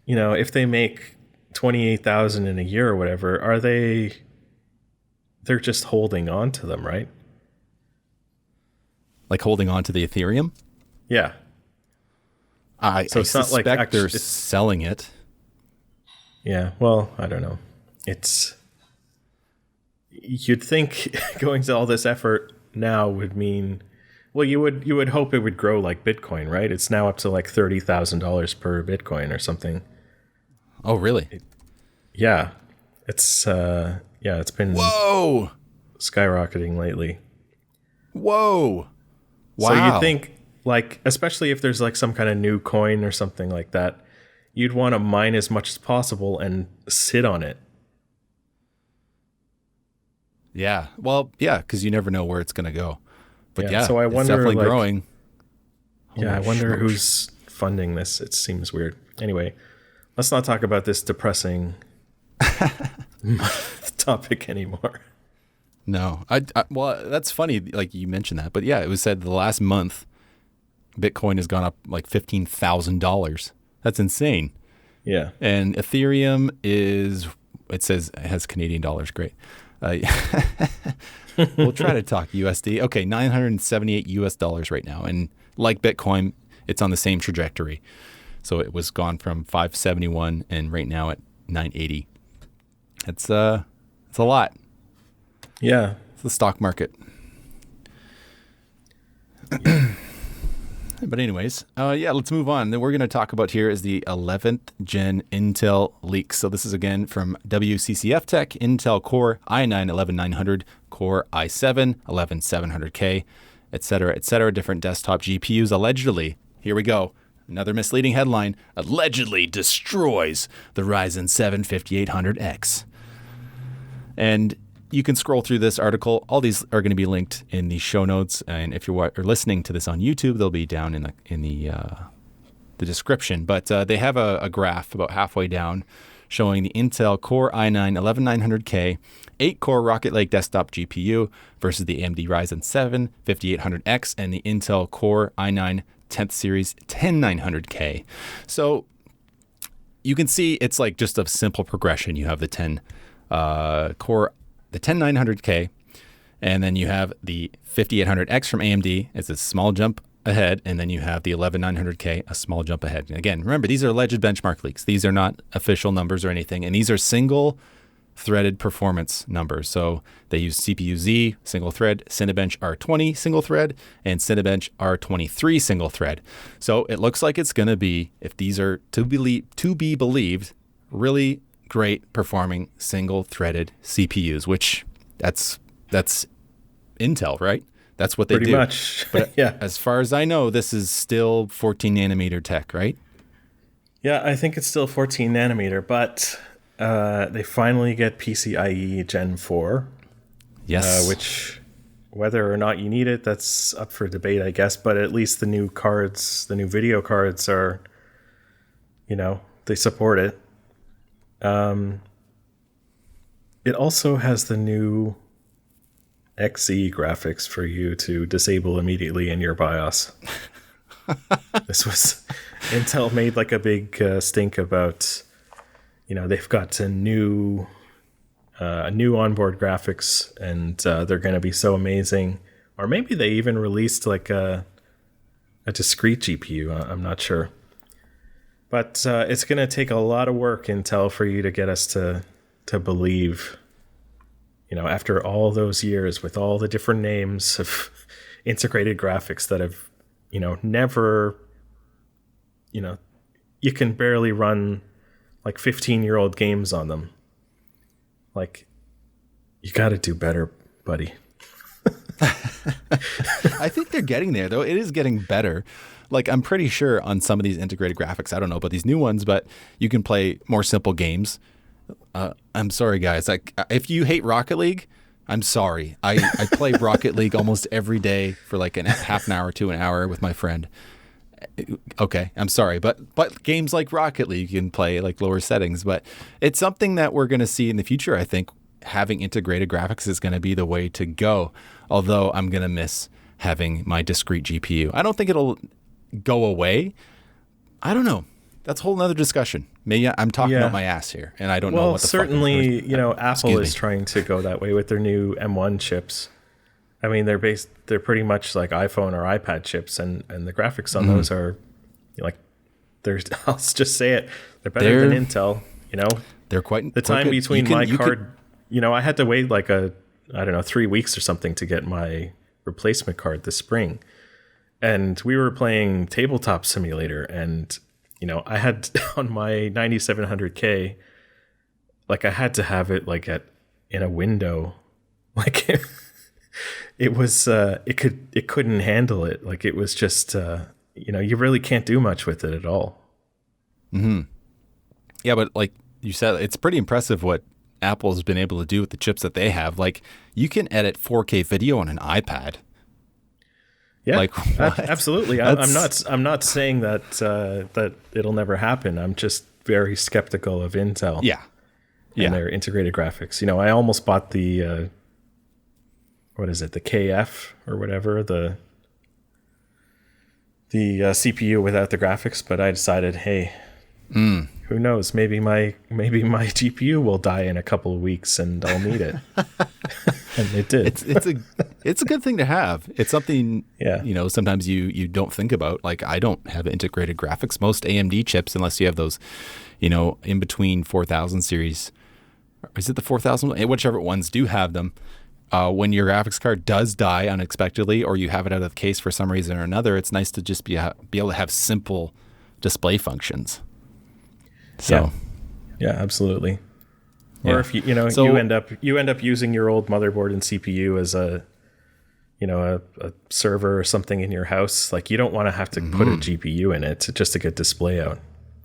if they make 28,000 in a year or whatever, they're just holding on to them, right? Like holding on to the Ethereum? Yeah. I suspect they're selling it. Yeah, well, I don't know. You'd think going to all this effort now would mean, well, you would hope it would grow like Bitcoin, right? It's now up to like $30,000 per Bitcoin or something. Oh, really? It's been skyrocketing lately. Whoa. Wow. So you think, like, especially if there's like some kind of new coin or something like that, you'd want to mine as much as possible and sit on it. Yeah. Well, yeah, because you never know where it's going to go. But so I wonder, it's definitely growing. I wonder who's funding this. It seems weird. Anyway, let's not talk about this depressing topic anymore. No. Well, that's funny, like you mentioned that. But yeah, it was said the last month, Bitcoin has gone up like $15,000. That's insane. Yeah. And Ethereum it says it has Canadian dollars. Great. We'll try to talk USD. Okay, $978 right now. And like Bitcoin, it's on the same trajectory. So it was gone from 571 and right now at 980. It's a lot. Yeah. It's the stock market. But anyways, let's move on. Then we're going to talk about here is the 11th gen Intel leaks. So this is again from WCCF Tech, Intel Core i9 11900, Core i7 11700K, et cetera, different desktop GPUs allegedly. Here we go. Another misleading headline, allegedly destroys the Ryzen 7 5800X. And you can scroll through this article. All these are going to be linked in the show notes, and if you're listening to this on YouTube, they'll be down in the description. But they have a graph about halfway down showing the Intel Core i9 11900K 8-core Rocket Lake desktop GPU versus the AMD Ryzen 7 5800X and the Intel Core i9 10th series 10900K. So you can see it's like just a simple progression. You have the 10900K, and then you have the 5800X from AMD. It's a small jump ahead, and then you have the 11900K, a small jump ahead. And again, remember, these are alleged benchmark leaks. These are not official numbers or anything, and these are single threaded performance numbers. So they use CPU Z single thread, Cinebench R20 single thread, and Cinebench R23 single thread. So it looks like it's going to be, if these are to be believed, really great performing single threaded CPUs, which that's Intel, right? That's what they do. Pretty much. But yeah. As far as I know, this is still 14 nanometer tech, right? Yeah, I think it's still 14 nanometer, but they finally get PCIe Gen 4. Yes. Which, whether or not you need it, that's up for debate, I guess. But at least the new cards, the new video cards are, they support it. It also has the new XE graphics for you to disable immediately in your BIOS. This was Intel made like a big stink about, they've got a new onboard graphics, and they're going to be so amazing. Or maybe they even released like a discrete GPU. I'm not sure, but it's going to take a lot of work, Intel, for you to get us to believe. After all those years with all the different names of integrated graphics that have, never, you can barely run like 15-year-old games on them. Like, you got to do better, buddy. I think they're getting there, though. It is getting better. Like, I'm pretty sure on some of these integrated graphics, I don't know about these new ones, but you can play more simple games. I'm sorry, guys. Like, if you hate Rocket League, I'm sorry. I play Rocket League almost every day for like half an hour to an hour with my friend. Okay, I'm sorry, but games like Rocket League you can play like lower settings. But it's something that we're going to see in the future. I think having integrated graphics is going to be the way to go. Although I'm going to miss having my discrete GPU. I don't think it'll go away. I don't know. That's a whole nother discussion. Maybe I'm talking out my ass here, and I don't know what the certainly, Apple is trying to go that way with their new M1 chips. I mean, they're pretty much like iPhone or iPad chips, and the graphics on those are I'll just say it, they're better than Intel. They're quite the time good. between my card. I had to wait like 3 weeks or something to get my replacement card this spring, and we were playing Tabletop Simulator, and I had on my 9700K, like I had to have it like in a window, like it was it couldn't handle it. Like it was just you really can't do much with it at all. Mm-hmm. Yeah, but like you said, it's pretty impressive what Apple's been able to do with the chips that they have. Like you can edit 4K video on an iPad. Yeah, like, absolutely. I'm not saying that it'll never happen. I'm just very skeptical of Intel. And their integrated graphics. I almost bought the what is it, the KF or whatever, the CPU without the graphics, but I decided, hey, who knows? Maybe my GPU will die in a couple of weeks, and I'll need it. And it did. It's a good thing to have. It's something sometimes you don't think about. Like I don't have integrated graphics. Most AMD chips, unless you have those, in between 4000 series, is it the 4000? Whichever ones do have them. When your graphics card does die unexpectedly, or you have it out of the case for some reason or another, it's nice to just be able to have simple display functions. So, yeah, absolutely. Or if you end up using your old motherboard and CPU as a server or something in your house, like you don't want to have to put a GPU in it just to get display out,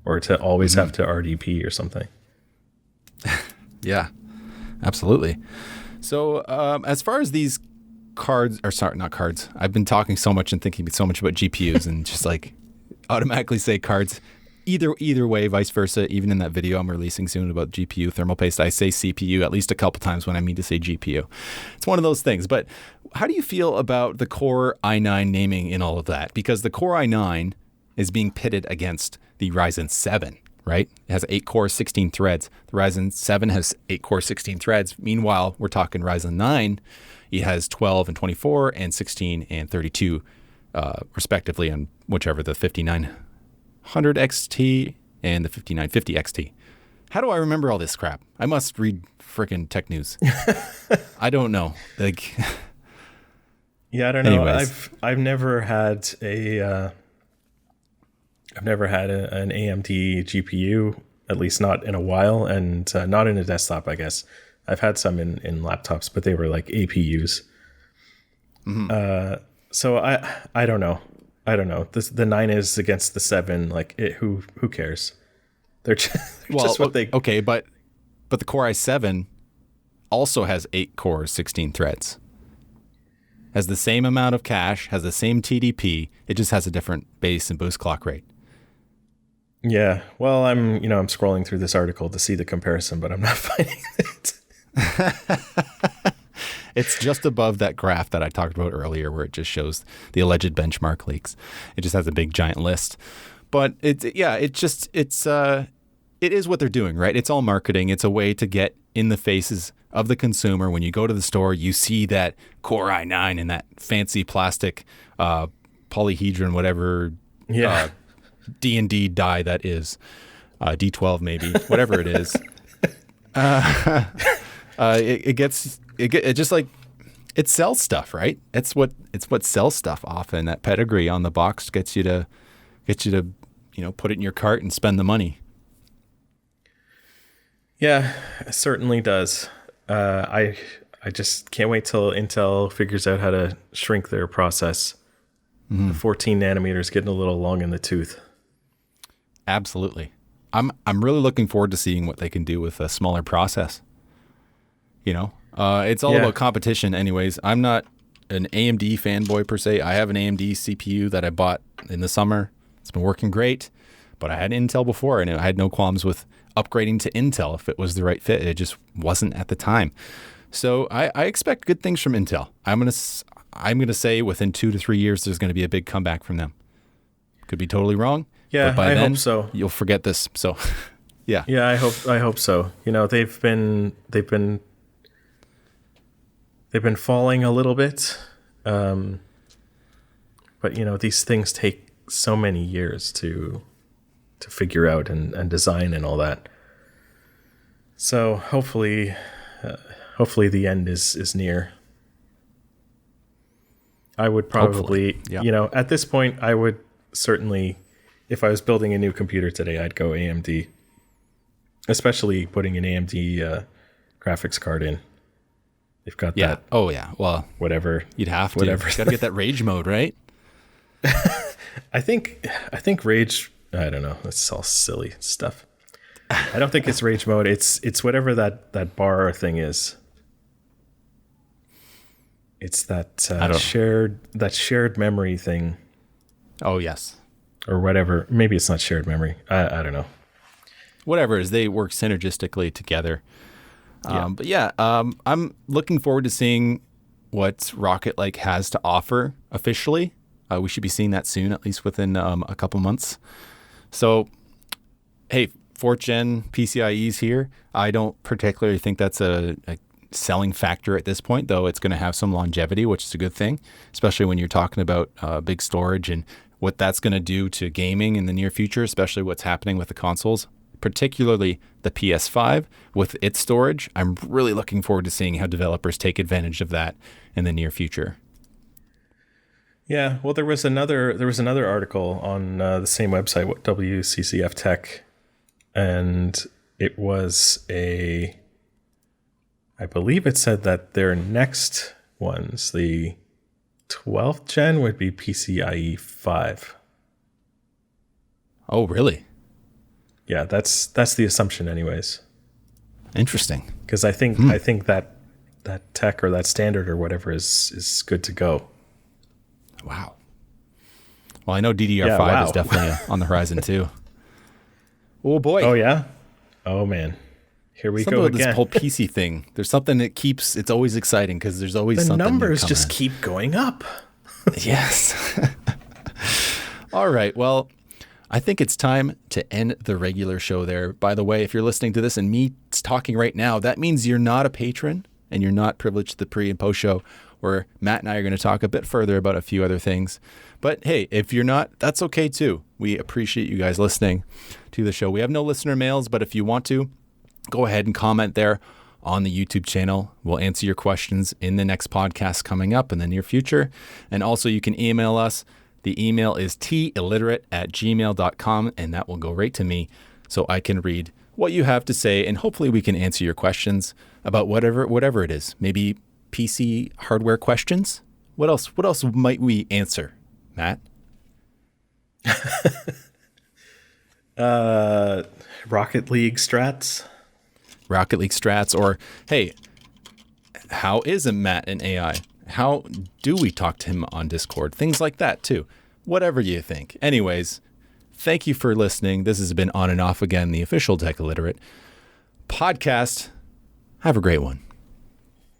or to always have to RDP or something. Yeah, absolutely. So as far as these cards, or sorry, not cards. I've been talking so much and thinking so much about GPUs and just like automatically say cards. Either way, vice versa. Even in that video I'm releasing soon about GPU thermal paste, I say CPU at least a couple times when I mean to say GPU. It's one of those things. But how do you feel about the Core i9 naming in all of that? Because the Core i9 is being pitted against the Ryzen 7, right? It has 8 cores, 16 threads. The Ryzen 7 has 8 cores, 16 threads. Meanwhile, we're talking Ryzen 9. It has 12 and 24 and 16 and 32 respectively, on whichever the 5900 XT and the 5950 XT. How do I remember all this crap? I must read frickin' tech news. I don't know. Like, yeah, I don't know. Anyways. I've never had an AMD GPU, at least not in a while, and not in a desktop, I guess. I've had some in laptops, but they were like APUs. So I don't know. The 9 is against the 7. Like, who cares? They're just what they. Okay, but the Core i7 also has 8 cores, 16 threads. Has the same amount of cache, has the same TDP. It just has a different base and boost clock rate. Yeah. Well, I'm scrolling through this article to see the comparison, but I'm not finding it. It's just above that graph that I talked about earlier, where it just shows the alleged benchmark leaks. It just has a big giant list. But it is what they're doing, right? It's all marketing. It's a way to get in the faces of the consumer. When you go to the store, you see that Core i9 and that fancy plastic polyhedron, whatever D&D die that is, D12 maybe, whatever it is. It just like, it sells stuff, right? It's what sells stuff often. That pedigree on the box gets you to put it in your cart and spend the money. Yeah, it certainly does. I just can't wait till Intel figures out how to shrink their process. The 14 nanometers getting a little long in the tooth. Absolutely. I'm really looking forward to seeing what they can do with a smaller process. It's all about competition anyways. I'm not an AMD fanboy per se. I have an AMD CPU that I bought in the summer. It's been working great, but I had Intel before and I had no qualms with upgrading to Intel if it was the right fit. It just wasn't at the time. So I expect good things from Intel. I'm gonna say within 2 to 3 years there's gonna be a big comeback from them. Could be totally wrong. Yeah, but by I then, hope so. You'll forget this. So yeah. Yeah, I hope so. They've been falling a little bit. But these things take so many years to figure out and design and all that. So hopefully the end is near. I would probably, at this point, I would certainly, if I was building a new computer today, I'd go AMD, especially putting an AMD graphics card in. They've got that. Oh yeah. Well, whatever. You'd have to. Whatever. You got to get that rage mode, right? I think rage. I don't know. It's all silly stuff. I don't think it's rage mode. It's whatever that bar thing is. It's that shared memory thing. Oh yes. Or whatever. Maybe it's not shared memory. I don't know. Whatever it is, they work synergistically together. But I'm looking forward to seeing what Rocket Lake has to offer officially. We should be seeing that soon, at least within a couple months. So, hey, 4th gen PCIe's here. I don't particularly think that's a selling factor at this point, though it's going to have some longevity, which is a good thing, especially when you're talking about big storage and what that's going to do to gaming in the near future, especially what's happening with the consoles, particularly the PS5 with its storage. I'm really looking forward to seeing how developers take advantage of that in the near future. Yeah, well, there was another article on the same website, WCCF Tech, and it was I believe it said that their next ones, the 12th gen, would be PCIe 5. Oh, really? Yeah, that's the assumption, anyways. Interesting. Because I think that tech or that standard or whatever is good to go. Wow. Well, I know DDR5 is definitely on the horizon too. Oh boy. Oh yeah. Oh man. Here we go again. This whole PC thing. There's something that it's always exciting because there's always something. The numbers new just keep going up. Yes. All right. Well, I think it's time to end the regular show there. By the way, if you're listening to this and me talking right now, that means you're not a patron and you're not privileged to the pre and post show, where Matt and I are going to talk a bit further about a few other things. But hey, if you're not, that's okay too. We appreciate you guys listening to the show. We have no listener mails, but if you want to, go ahead and comment there on the YouTube channel. We'll answer your questions in the next podcast coming up in the near future. And also you can email us. The email is tilliterate@gmail.com, and that will go right to me so I can read what you have to say, and hopefully we can answer your questions about whatever it is. Maybe PC hardware questions. What else might we answer, Matt? Rocket League strats. Or hey, how is a Matt an AI? How do we talk to him on Discord? Things like that too. Whatever you think. Anyways, thank you for listening. This has been On and Off Again, the official Tech Illiterate podcast. Have a great one.